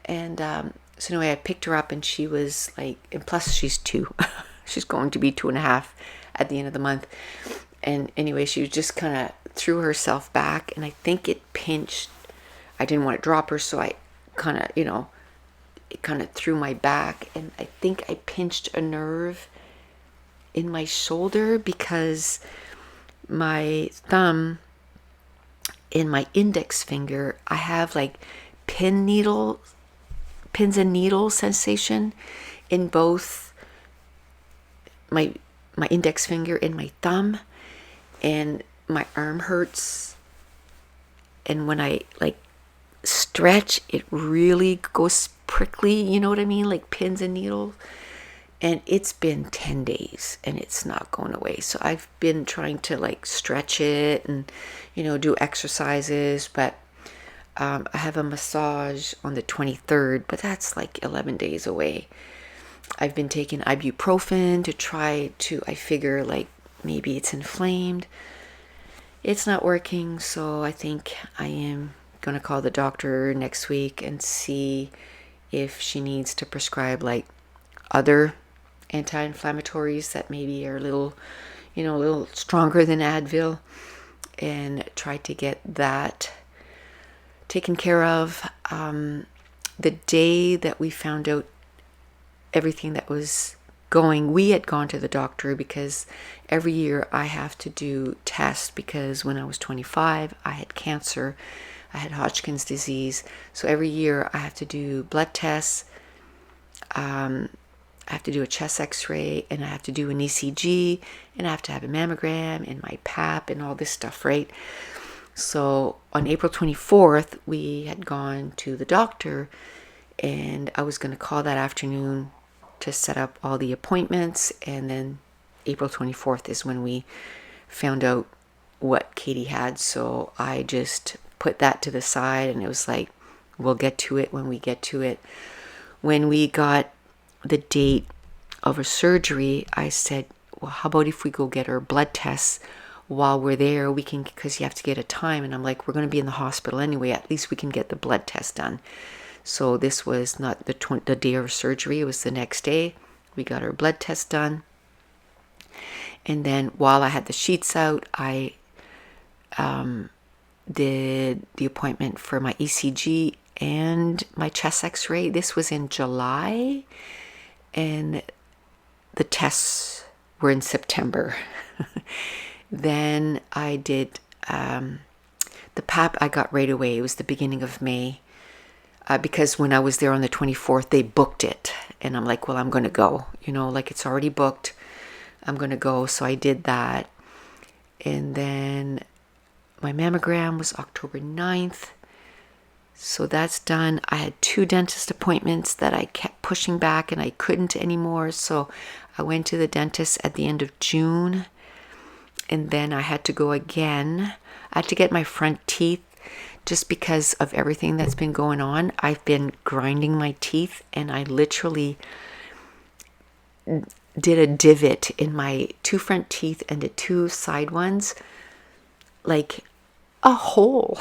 And so anyway, I picked her up, and she was like, and plus she's 2. She's going to be 2.5 at the end of the month. And anyway, she just kind of threw herself back, and I think it pinched. I didn't want to drop her, so I kind of, it kind of threw my back, and I think I pinched a nerve in my shoulder because my thumb and my index finger, I have like pins and needle sensation in both my index finger and my thumb, and my arm hurts. And when I like stretch, it really goes prickly, you know what I mean? Like pins and needles. And it's been 10 days and it's not going away. So I've been trying to like stretch it and, do exercises. But I have a massage on the 23rd, but that's like 11 days away. I've been taking ibuprofen to try to, I figure like maybe it's inflamed. It's not working. So I think I am going to call the doctor next week and see if she needs to prescribe like other anti-inflammatories that maybe are a little stronger than Advil, and try to get that taken care of. The day that we found out everything that was going. We had gone to the doctor because every year I have to do tests, because when I was 25, I had cancer. I had Hodgkin's disease. So every year I have to do blood tests. I have to do a chest x-ray, and I have to do an ECG, and I have to have a mammogram and my pap and all this stuff, right? So on April 24th, we had gone to the doctor, and I was going to call that afternoon to set up all the appointments. And then April 24th is when we found out what Katie had. So I just put that to the side, and it was like, we'll get to it when we get to it. When we got the date of her surgery, I said, well, how about if we go get her blood tests while we're there? We can, because you have to get a time. And I'm like, we're going to be in the hospital anyway. At least we can get the blood test done. So this was not the day of her surgery. It was the next day. We got her blood test done. And then while I had the sheets out, I did the appointment for my ECG and my chest x-ray. This was in July, and the tests were in September. Then I did the pap. I got right away. It was the beginning of May, because when I was there on the 24th, they booked it, and I'm like, well, I'm going to go, like it's already booked. I'm going to go. So I did that. And then my mammogram was October 9th. So that's done. I had 2 dentist appointments that I kept pushing back, and I couldn't anymore. So I went to the dentist at the end of June, and then I had to go again. I had to get my front teeth just because of everything that's been going on. I've been grinding my teeth, and I literally did a divot in my 2 front teeth and the 2 side ones, like a hole.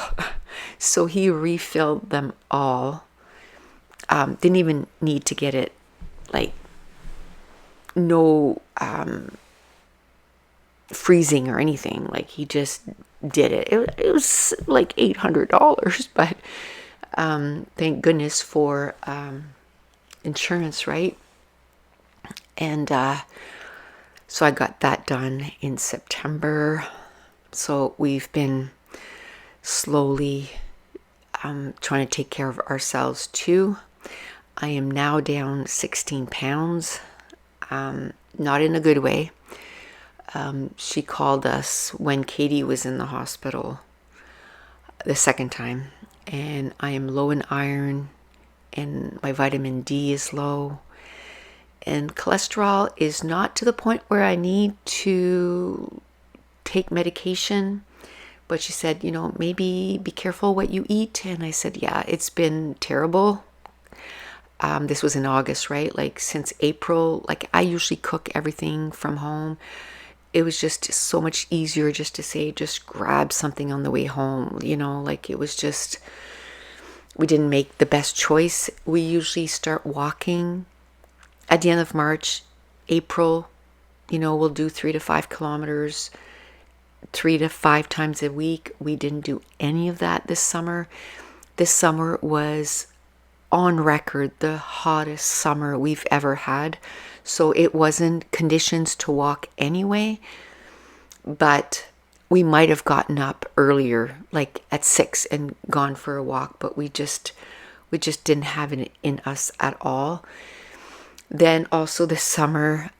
So he refilled them all. Didn't even need to get it, like, no freezing or anything. Like, he just did it. It was like $800, but thank goodness for insurance, right? And so I got that done in September. So we've been slowly trying to take care of ourselves too. I am now down 16 pounds, not in a good way. She called us when Katie was in the hospital the second time, and I am low in iron, and my vitamin D is low, and cholesterol is not to the point where I need to take medication. But she said, maybe be careful what you eat. And I said, yeah, it's been terrible. This was in August, right? Like, since April, like, I usually cook everything from home. It was just so much easier just to say, just grab something on the way home, like, it was just, we didn't make the best choice. We usually start walking at the end of March. April, we'll do 3 to 5 kilometers 3 to 5 times a week. We didn't do any of that this summer. This summer was on record the hottest summer we've ever had. So it wasn't conditions to walk anyway, but we might have gotten up earlier, like at 6, and gone for a walk, but we just didn't have it in us at all. Then also this summer,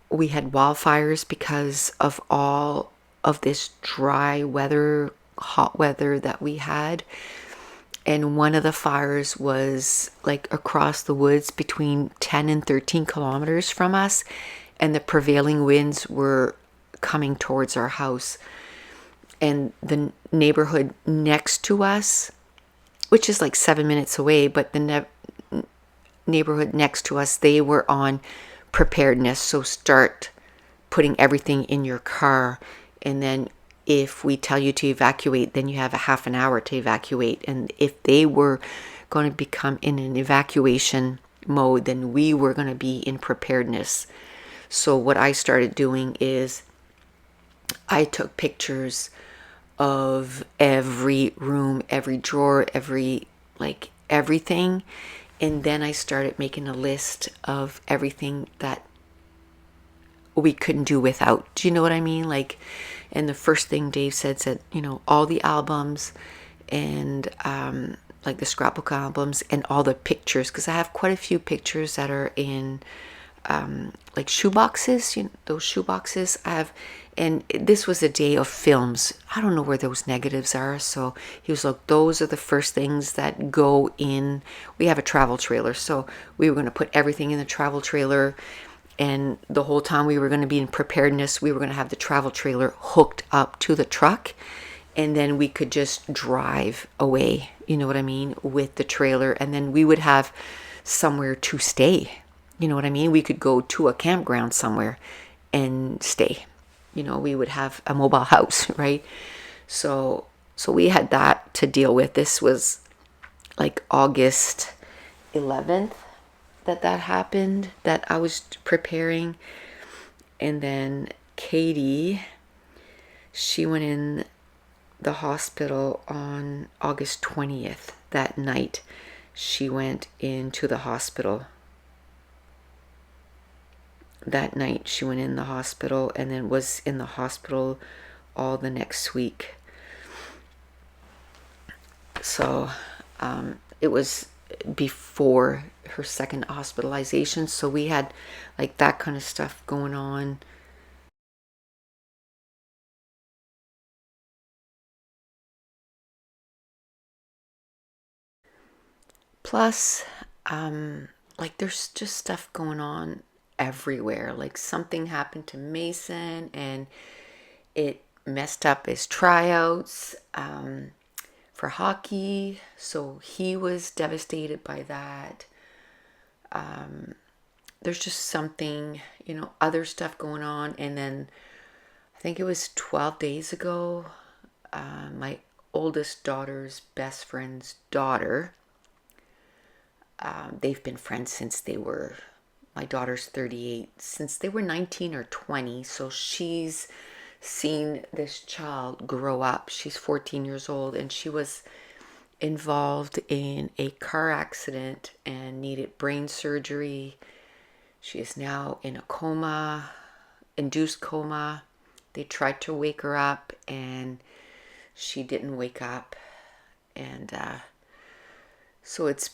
we had wildfires because of all of this dry weather, hot weather that we had. And one of the fires was like across the woods between 10 and 13 kilometers from us. And the prevailing winds were coming towards our house. And the neighborhood next to us, which is like 7 minutes away, but the neighborhood next to us, they were on preparedness. So start putting everything in your car. And then if we tell you to evacuate, then you have a half an hour to evacuate. And if they were going to become in an evacuation mode, then we were going to be in preparedness. So what I started doing is I took pictures of every room, every drawer, everything. And then I started making a list of everything that we couldn't do without. Do you know what I mean? Like, and the first thing Dave said, you know, all the albums and like the scrapbook albums and all the pictures, because I have quite a few pictures that are in like shoe boxes, you know, those shoe boxes I have. And this was a day of films. I don't know where those negatives are. So he was like, those are the first things that go in. We have a travel trailer. So we were going to put everything in the travel trailer. And the whole time we were going to be in preparedness, we were going to have the travel trailer hooked up to the truck. And then we could just drive away, you know what I mean, with the trailer. And then we would have somewhere to stay. You know what I mean? We could go to a campground somewhere and stay. You know, we would have a mobile house, right? So we had that to deal with. This was like August 11th that happened, that I was preparing. And then Katie, she went in the hospital on August 20th. That night, she went into the hospital. That night she went in the hospital and then was in the hospital all the next week. So it was before her second hospitalization. So we had like that kind of stuff going on. Plus, like there's just stuff going on everywhere. Like something happened to Mason and it messed up his tryouts for hockey. So he was devastated by that. There's just something, you know, other stuff going on. And then I think it was 12 days ago, my oldest daughter's best friend's daughter, they've been friends since they were, my daughter's 38, since they were 19 or 20. So she's seen this child grow up. She's 14 years old and she was involved in a car accident and needed brain surgery. She is now in a coma, induced coma. They tried to wake her up and she didn't wake up. And so it's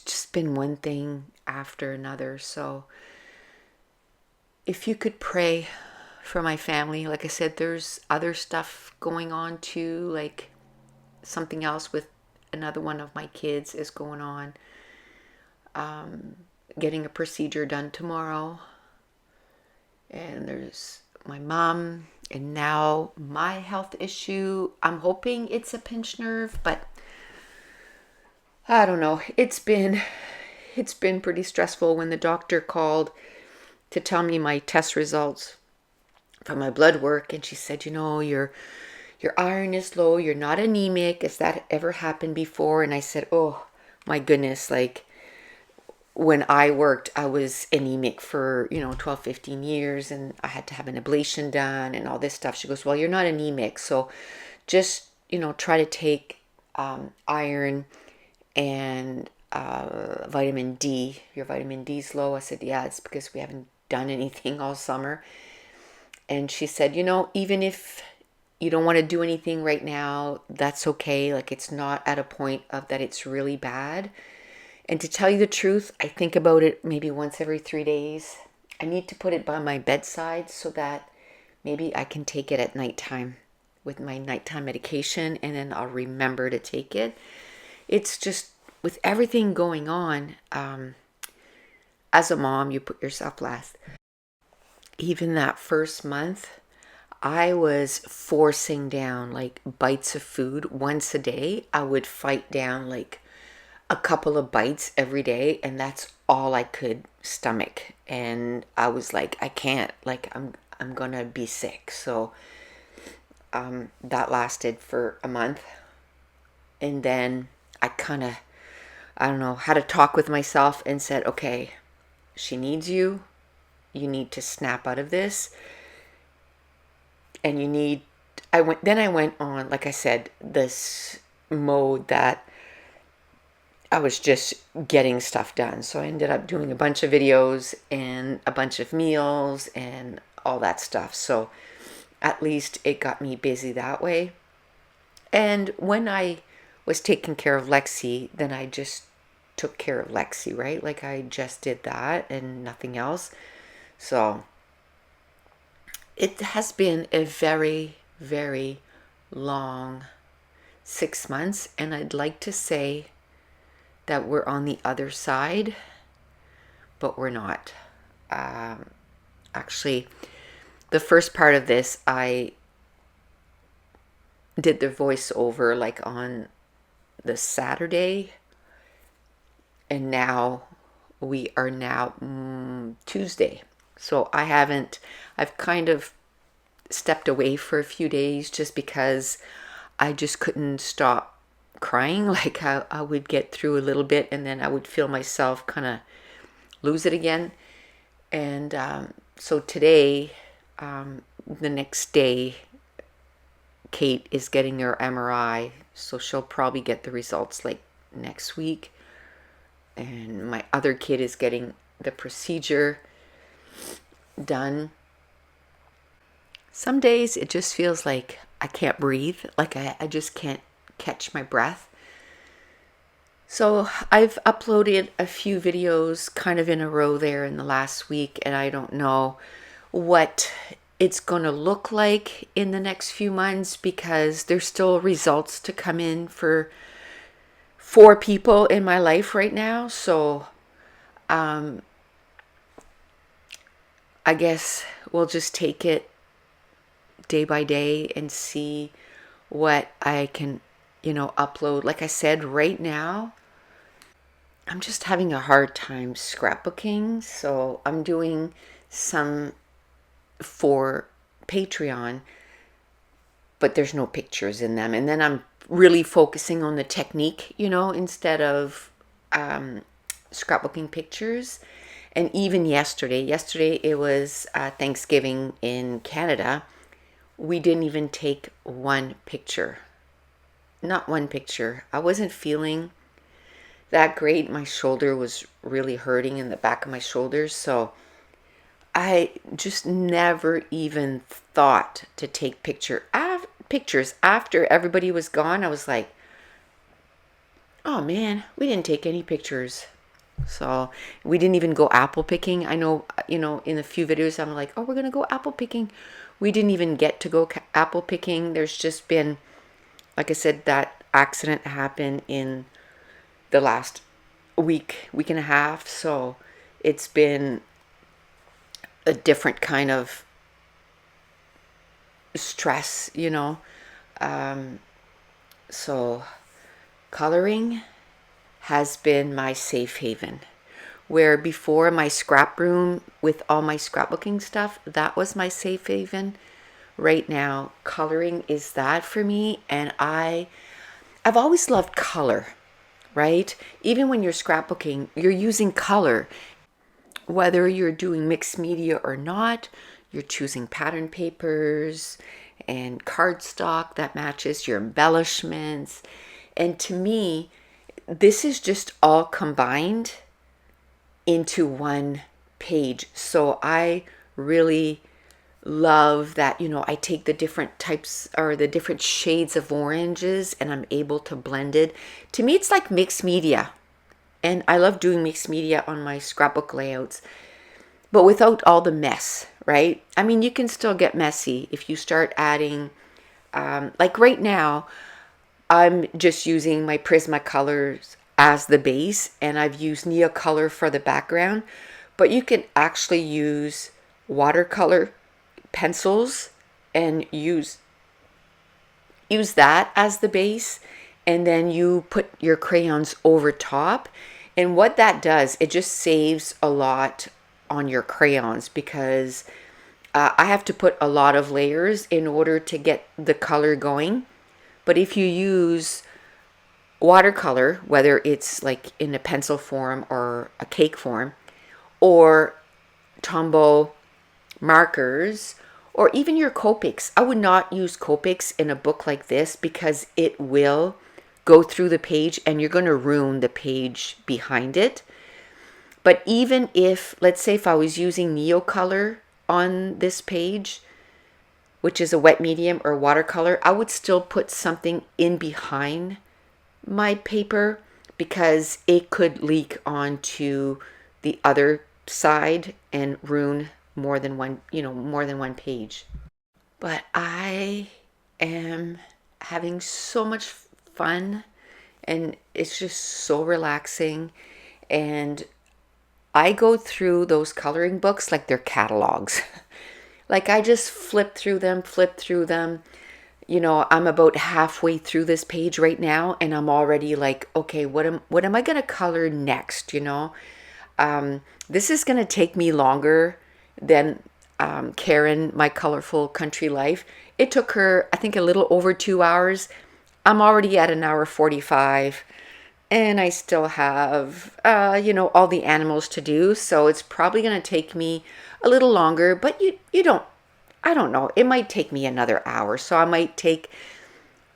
just been one thing after another. So if you could pray for my family, like I said, there's other stuff going on too, like something else with another one of my kids is going on. Getting a procedure done tomorrow. And there's my mom, and now my health issue. I'm hoping it's a pinched nerve, but I don't know. It's been pretty stressful. When the doctor called to tell me my test results from my blood work, and she said, you know, your iron is low, you're not anemic. Has that ever happened before? And I said, oh my goodness, like when I worked, I was anemic for, 12, 15 years, and I had to have an ablation done and all this stuff. She goes, well, you're not anemic, so just, try to take iron and vitamin D. Your vitamin D's low. I said, yeah, it's because we haven't done anything all summer. And she said, even if you don't want to do anything right now, that's okay. Like, it's not at a point of that it's really bad. And to tell you the truth, I think about it maybe once every 3 days. I need to put it by my bedside so that maybe I can take it at nighttime with my nighttime medication, and then I'll remember to take it. It's just with everything going on, as a mom, you put yourself last. Even that first month, I was forcing down like bites of food once a day. I would fight down like a couple of bites every day, and that's all I could stomach. And I was like, I can't, like I'm gonna be sick. So that lasted for a month, and then I don't know, had a talk with myself and said, okay, she needs you. You need to snap out of this, and I went on, like I said, this mode that I was just getting stuff done. So I ended up doing a bunch of videos and a bunch of meals and all that stuff. So at least it got me busy that way. And when I was taking care of Lexi, then I just took care of Lexi, right? Like I just did that and nothing else. So it has been a very, very long 6 months, and I'd like to say that we're on the other side, but we're not. Actually, the first part of this, I did the voiceover like on the Saturday, and now we are now Tuesday. So I've kind of stepped away for a few days just because I just couldn't stop crying. Like I would get through a little bit and then I would feel myself kind of lose it again. And so today, the next day, Kate is getting her MRI. So she'll probably get the results like next week. And my other kid is getting the procedure done. Some days it just feels like I can't breathe, like I just can't catch my breath. So I've uploaded a few videos kind of in a row there in the last week, and I don't know what it's going to look like in the next few months because there's still results to come in for 4 people in my life right now. So I guess we'll just take it day by day and see what I can, upload. Like I said, right now, I'm just having a hard time scrapbooking. So I'm doing some for Patreon, but there's no pictures in them. And then I'm really focusing on the technique, instead of scrapbooking pictures. And even yesterday it was Thanksgiving in Canada. We didn't even take one picture. Not one picture. I wasn't feeling that great. My shoulder was really hurting in the back of my shoulders. So I just never even thought to take pictures after everybody was gone. I was like, oh man, we didn't take any pictures. So we didn't even go apple picking. I know, in a few videos I'm like, oh, we're going to go apple picking. We didn't even get to go apple picking. There's just been, like I said, that accident happened in the last week and a half. So it's been a different kind of stress, So coloring has been my safe haven. Where before my scrap room with all my scrapbooking stuff, that was my safe haven. Right now, coloring is that for me. And I've always loved color, right? Even when you're scrapbooking, you're using color. Whether you're doing mixed media or not, you're choosing pattern papers and cardstock that matches your embellishments. And to me, this is just all combined into one page. So I really love that, I take the different types or the different shades of oranges and I'm able to blend it. To me, it's like mixed media. And I love doing mixed media on my scrapbook layouts, but without all the mess, right? I mean, you can still get messy if you start adding, like right now, I'm just using my Prismacolors as the base, and I've used Neocolor for the background, but you can actually use watercolor pencils and use that as the base, and then you put your crayons over top. And what that does, it just saves a lot on your crayons because I have to put a lot of layers in order to get the color going. But if you use watercolor, whether it's like in a pencil form or a cake form, or Tombow markers, or even your Copics. I would not use Copics in a book like this because it will go through the page and you're going to ruin the page behind it. But even if, let's say if I was using Neocolor on this page, which is a wet medium or watercolor, I would still put something in behind my paper because it could leak onto the other side and ruin more than one page. But I am having so much fun and it's just so relaxing. And I go through those coloring books like they're catalogs. Like I just flip through them. I'm about halfway through this page right now and I'm already like, okay, what am I going to color next, This is going to take me longer than Karen, My Colorful Country Life. It took her, I think, a little over 2 hours. I'm already at 1 hour 45 and I still have, all the animals to do. So it's probably going to take me a little longer, but I don't know. It might take me another hour. So I might take,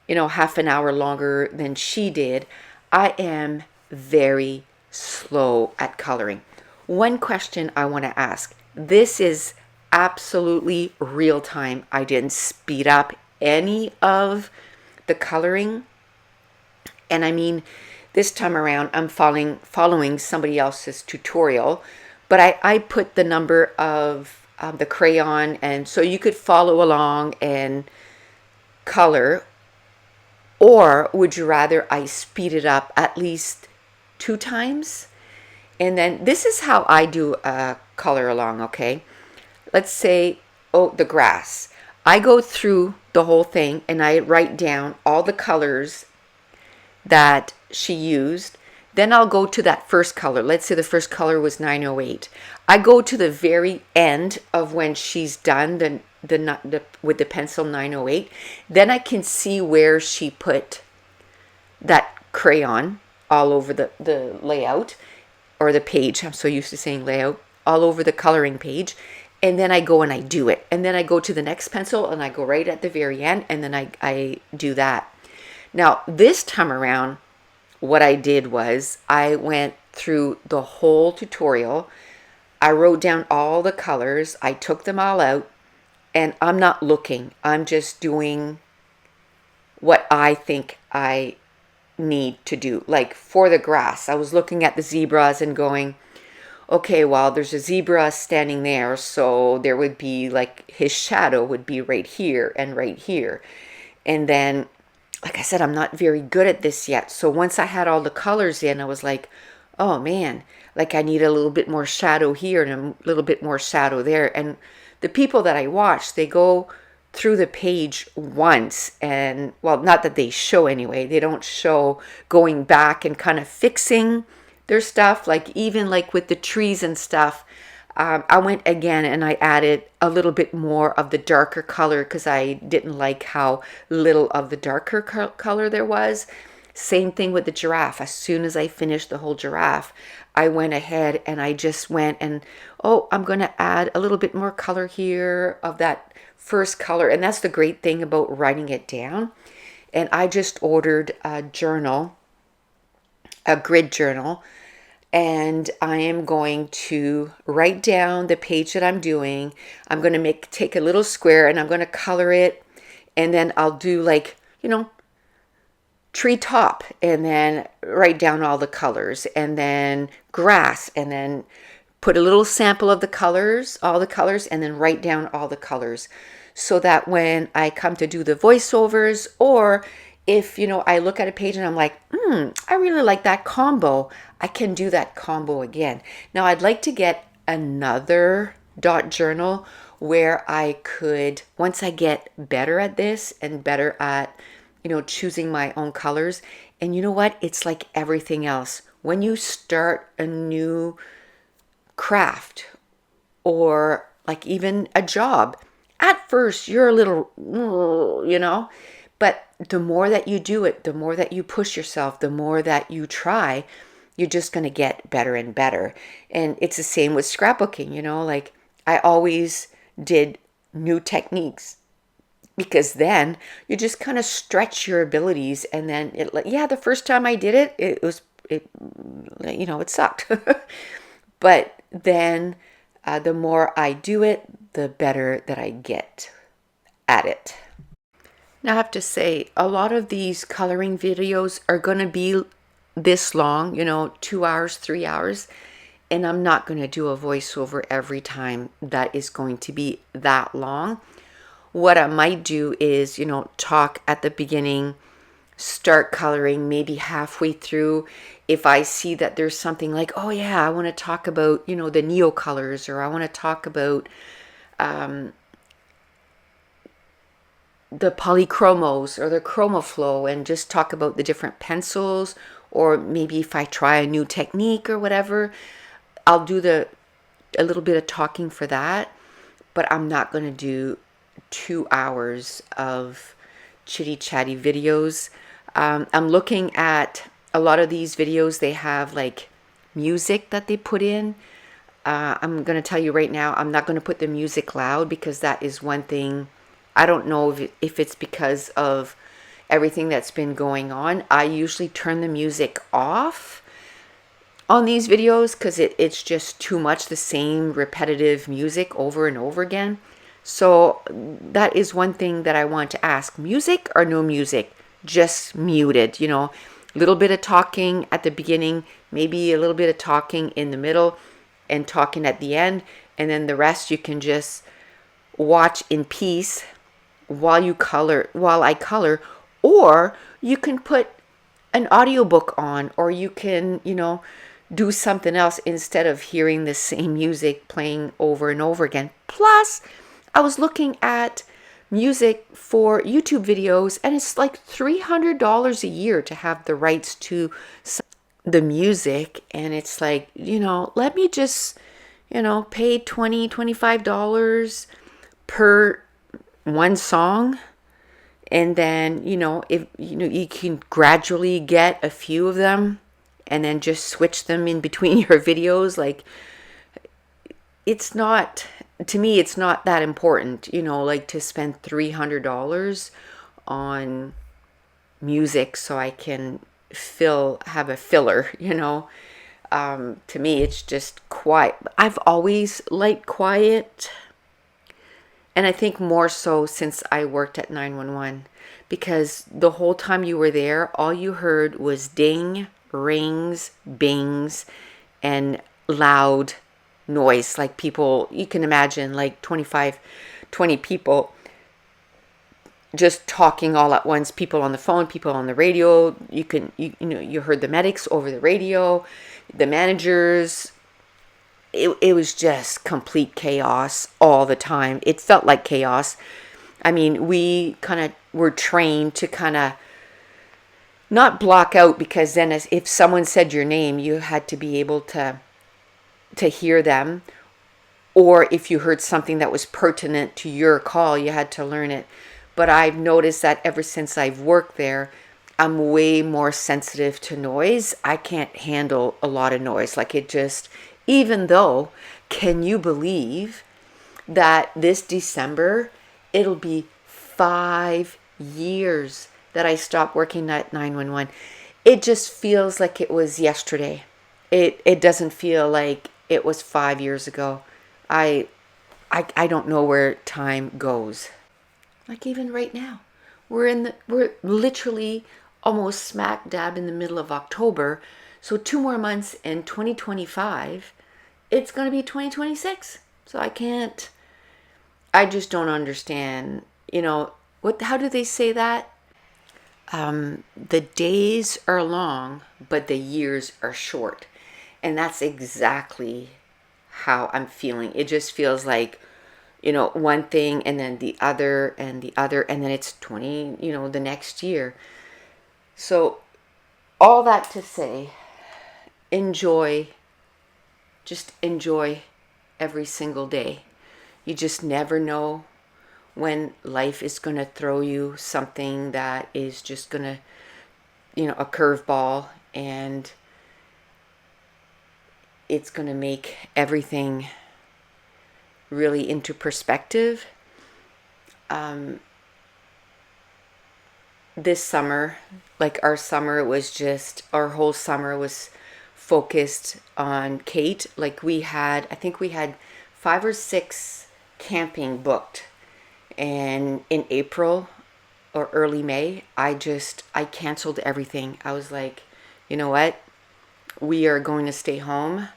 half an hour longer than she did. I am very slow at coloring. One question I want to ask. This is absolutely real time. I didn't speed up any of the coloring. And I mean, this time around, I'm following somebody else's tutorial, but I put the number of the crayon, and so you could follow along and color. Or would you rather I speed it up at least 2 times? And then this is how I do a color along, okay? Let's say, the grass. I go through the whole thing and I write down all the colors that she used. Then I'll go to that first color. Let's say the first color was 908. I go to the very end of when she's done the with the pencil 908. Then I can see where she put that crayon all over the layout or the page. I'm so used to saying layout. All over the coloring page. And then I go and I do it. And then I go to the next pencil and I go right at the very end and then I do that. Now, this time around, what I did was I went through the whole tutorial. I wrote down all the colors. I took them all out and I'm not looking. I'm just doing what I think I need to do. Like for the grass, I was looking at the zebras and going, okay, well, there's a zebra standing there, so there would be like his shadow would be right here and right here. And then, like I said, I'm not very good at this yet. So once I had all the colors in, I was like, oh man, like I need a little bit more shadow here and a little bit more shadow there. And the people that I watch, they go through the page once and, well, not that they show anyway. They don't show going back and kind of fixing their stuff, like even like with the trees and stuff. I went again and I added a little bit more of the darker color because I didn't like how little of the darker color there was. Same thing with the giraffe. As soon as I finished the whole giraffe, I went ahead and I just went and, I'm going to add a little bit more color here of that first color. And that's the great thing about writing it down. And I just ordered a journal, a grid journal. And I am going to write down the page that I'm doing. I'm going to take a little square and I'm going to color it. And then I'll do like, tree top and then write down all the colors and then grass and then put a little sample of the colors, all the colors, and then write down all the colors so that when I come to do the voiceovers or if, I look at a page and I'm like, I really like that combo, I can do that combo again. Now, I'd like to get another dot journal where I could, once I get better at this and better at, choosing my own colors. And you know what? It's like everything else. When you start a new craft or like even a job, at first you're a little, but the more that you do it, the more that you push yourself, the more that you try, you're just going to get better and better. And it's the same with scrapbooking, like I always did new techniques because then you just kind of stretch your abilities. And then yeah, the first time I did it, it sucked. But then the more I do it, the better that I get at it. Now I have to say, a lot of these coloring videos are going to be this long, 2 hours, 3 hours. And I'm not going to do a voiceover every time that is going to be that long. What I might do is, talk at the beginning, start coloring maybe halfway through. If I see that there's something like, oh yeah, I want to talk about, the neo colors, or I want to talk about the polychromos or the chromoflow, and just talk about the different pencils, or maybe if I try a new technique or whatever, I'll do a little bit of talking for that. But I'm not going to do 2 hours of chitty chatty videos. I'm looking at a lot of these videos. They have like music that they put in. I'm going to tell you right now, I'm not going to put the music loud, because that is one thing. I don't know if it's because of everything that's been going on. I usually turn the music off on these videos because it's just too much, the same repetitive music over and over again. So that is one thing that I want to ask. Music or no music? Just muted, little bit of talking at the beginning, maybe a little bit of talking in the middle, and talking at the end. And then the rest you can just watch in peace while I color. Or you can put an audiobook on, or you can, do something else instead of hearing the same music playing over and over again. Plus, I was looking at music for YouTube videos, and it's like $300 a year to have the rights to the music. And it's like, let me just, pay $25 per one song. And then, if you can gradually get a few of them and then just switch them in between your videos. Like, it's not, to me, it's not that important, like to spend $300 on music so I can have a filler, to me, it's just quiet. I've always liked quiet. And I think more so since I worked at 911, because the whole time you were there, all you heard was ding, rings, bings, and loud noise. Like people, you can imagine like 20 people just talking all at once. People on the phone, people on the radio. You heard the medics over the radio, the managers. It was just complete chaos all the time. It felt like chaos. I mean, we kind of were trained to kind of not block out, because then if someone said your name, you had to be able to hear them. Or if you heard something that was pertinent to your call, you had to learn it. But I've noticed that ever since I've worked there, I'm way more sensitive to noise. I can't handle a lot of noise. Like, it just, even though, can you believe that this December, it'll be 5 years that I stopped working at 911. It just feels like it was yesterday. It doesn't feel like it was 5 years ago. I don't know where time goes. Like, even right now, we're literally almost smack dab in the middle of October. So 2 more months in 2025, it's going to be 2026. So I just don't understand, how do they say that? The days are long, but the years are short. And that's exactly how I'm feeling. It just feels like, one thing and then the other and the other, and then it's 20, the next year. So all that to say, just enjoy every single day. You just never know when life is going to throw you something that is just going to, a curveball, and it's going to make everything really into perspective. this summer, like our summer was just, our whole summer was focused on Kate. Like I think we had 5 or 6 camping booked. And in April or early May, I canceled everything. I was like, you know what? We are going to stay home.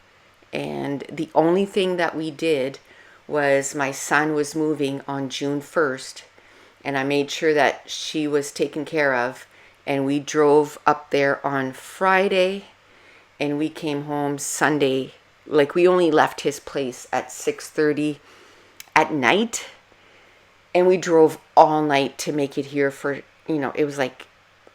And the only thing that we did was my son was moving on June 1st, and I made sure that she was taken care of. And we drove up there on Friday, and we came home Sunday. Like, we only left his place at 6:30 at night, and we drove all night to make it here for, it was like,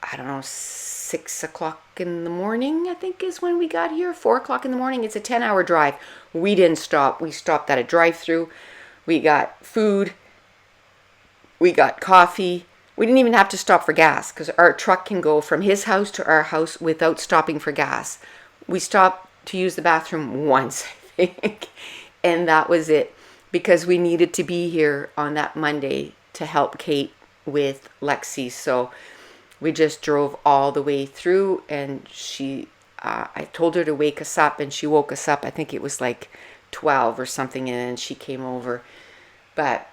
I don't know, 6 o'clock in the morning, I think is when we got here. 4 o'clock in the morning. It's a 10-hour drive. We didn't stop. We stopped at a drive-through. We got food. We got coffee. We didn't even have to stop for gas because our truck can go from his house to our house without stopping for gas. We stopped to use the bathroom once, I think, and that was it, because we needed to be here on that Monday to help Kate with Lexi. So we just drove all the way through, and I told her to wake us up, and she woke us up. I think it was like 12 or something, and then she came over. But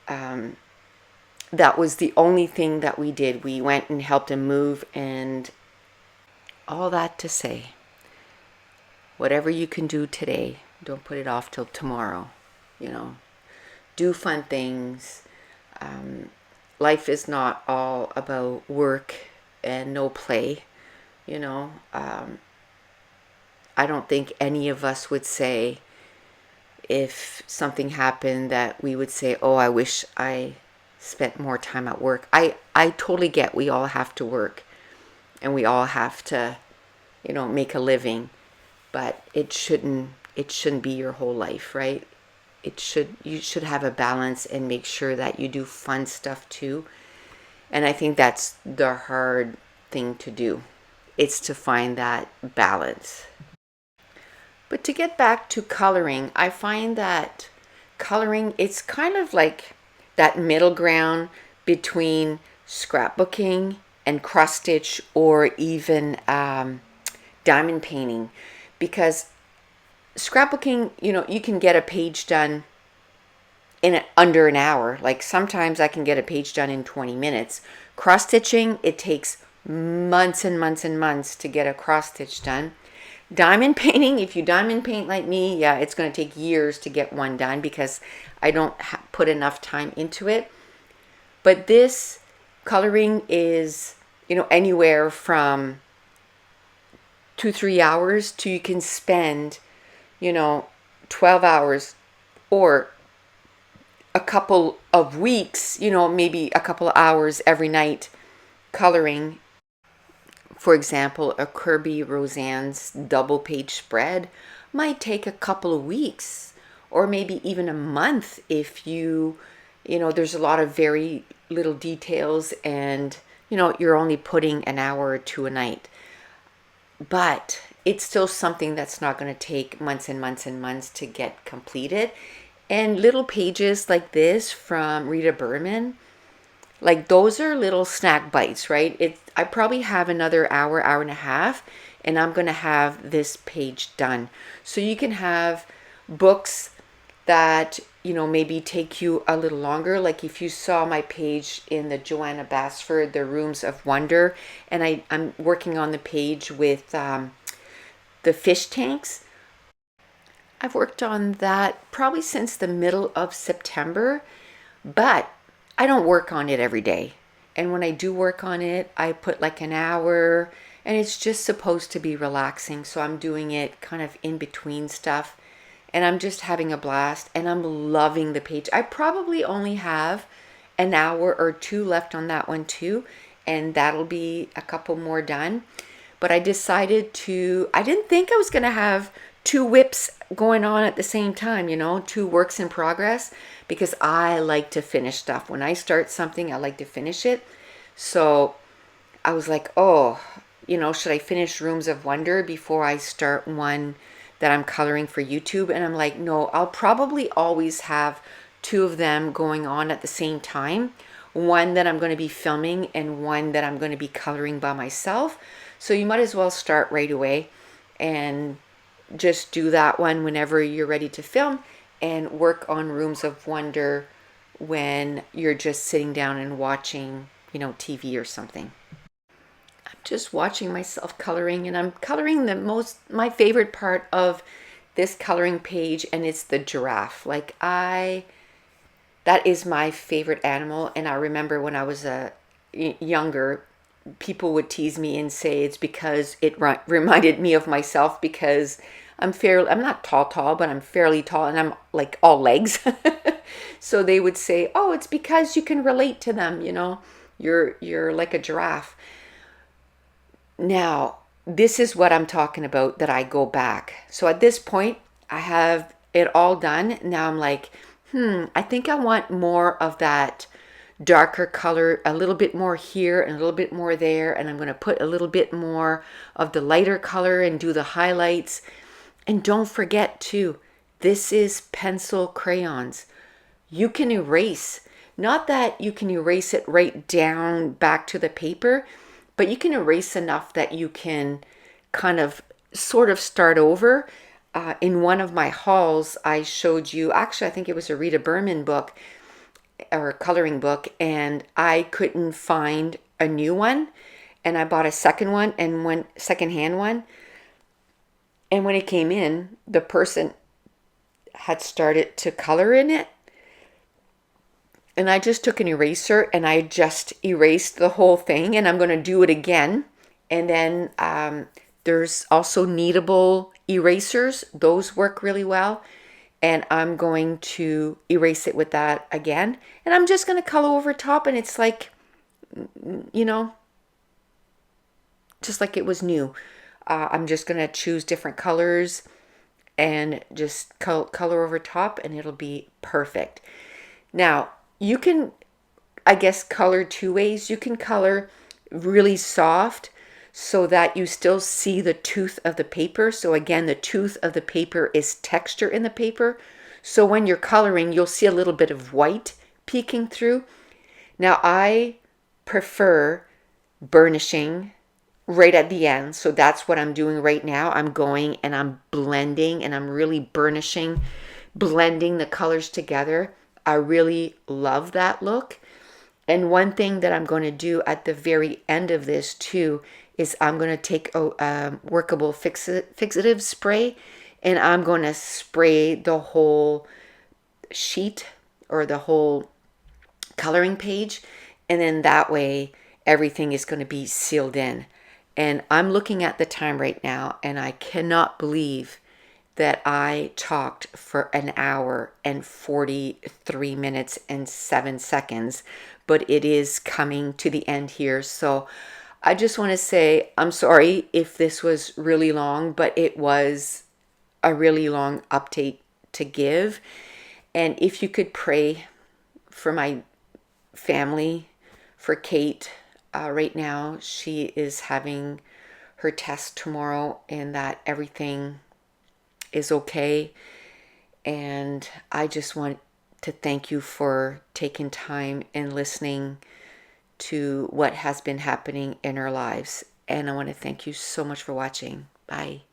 that was the only thing that we did. We went and helped him move, and all that to say, whatever you can do today, don't put it off till tomorrow. Do fun things. Life is not all about work and no play. I don't think any of us would say, if something happened, that we would say, oh, I wish I spent more time at work. I totally get we all have to work, and we all have to, make a living, but it shouldn't be your whole life, right? You should have a balance and make sure that you do fun stuff too. And I think that's the hard thing to do. It's to find that balance. But to get back to coloring, I find that coloring, it's kind of like that middle ground between scrapbooking and cross stitch, or even diamond painting, because scrapbooking, you can get a page done in under an hour. Like, sometimes I can get a page done in 20 minutes. Cross stitching, it takes months and months and months to get a cross stitch done. Diamond painting, if you diamond paint like me, yeah, it's going to take years to get one done because I don't put enough time into it. But this coloring is, anywhere from 2-3 hours to you can spend 12 hours or a couple of weeks, maybe a couple of hours every night coloring. For example, a Kirby Roseanne's double page spread might take a couple of weeks or maybe even a month if there's a lot of very little details, and you're only putting an hour or two a night. But it's still something that's not going to take months and months and months to get completed. And little pages like this from Rita Berman, like, those are little snack bites, right? I probably have another hour and a half, and I'm going to have this page done. So you can have books that, maybe take you a little longer. Like, if you saw my page in the Joanna Basford, The Rooms of Wonder, and I'm working on the page with the fish tanks. I've worked on that probably since the middle of September, but I don't work on it every day. And when I do work on it, I put like an hour, and it's just supposed to be relaxing. So I'm doing it kind of in between stuff, and I'm just having a blast, and I'm loving the page. I probably only have an hour or two left on that one too, and that'll be a couple more done. But I decided I didn't think I was going to have 2 whips going on at the same time, 2 works in progress, because I like to finish stuff. When I start something, I like to finish it. So I was like, oh, should I finish Rooms of Wonder before I start one that I'm coloring for YouTube? And I'm like, no, I'll probably always have 2 of them going on at the same time. one that I'm going to be filming and one that I'm going to be coloring by myself. So you might as well start right away and just do that one whenever you're ready to film, and work on Rooms of Wonder when you're just sitting down and watching, TV or something. I'm just watching myself coloring, and I'm coloring my favorite part of this coloring page, and it's the giraffe. That is my favorite animal. And I remember when I was younger, people would tease me and say it's because it reminded me of myself, because I'm not tall, but I'm fairly tall, and I'm like all legs. So they would say, oh, it's because you can relate to them, you're like a giraffe. Now, this is what I'm talking about, that I go back. So at this point, I have it all done. Now I'm like, I think I want more of that darker color, a little bit more here and a little bit more there. And I'm going to put a little bit more of the lighter color and do the highlights. And don't forget too, this is pencil crayons. You can erase, not that you can erase it right down back to the paper, but you can erase enough that you can kind of sort of start over. In one of my hauls, I showed you, actually, I think it was a Rita Berman book or a coloring book, and I couldn't find a new one. And I bought a second one and one secondhand one. And when it came in, the person had started to color in it. And I just took an eraser and I just erased the whole thing, and I'm going to do it again. And then there's also kneadable erasers. Those work really well. And I'm going to erase it with that again. And I'm just going to color over top, and it's like, just like it was new. I'm just going to choose different colors and just color over top, and it'll be perfect. Now, you can, I guess, color two ways. You can color really soft so that you still see the tooth of the paper. So again, the tooth of the paper is texture in the paper. So when you're coloring, you'll see a little bit of white peeking through. Now, I prefer burnishing right at the end. So that's what I'm doing right now. I'm going and I'm blending, and I'm really burnishing, blending the colors together. I really love that look. And one thing that I'm going to do at the very end of this too is I'm going to take a workable fixative spray, and I'm going to spray the whole sheet or the whole coloring page. And then that way everything is going to be sealed in. And I'm looking at the time right now, and I cannot believe that I talked for an hour and 43 minutes and 7 seconds, but it is coming to the end here. So I just want to say I'm sorry if this was really long, but it was a really long update to give. And if you could pray for my family, for Kate. Right now, she is having her test tomorrow, and that everything is okay. And I just want to thank you for taking time and listening to what has been happening in our lives. And I want to thank you so much for watching. Bye.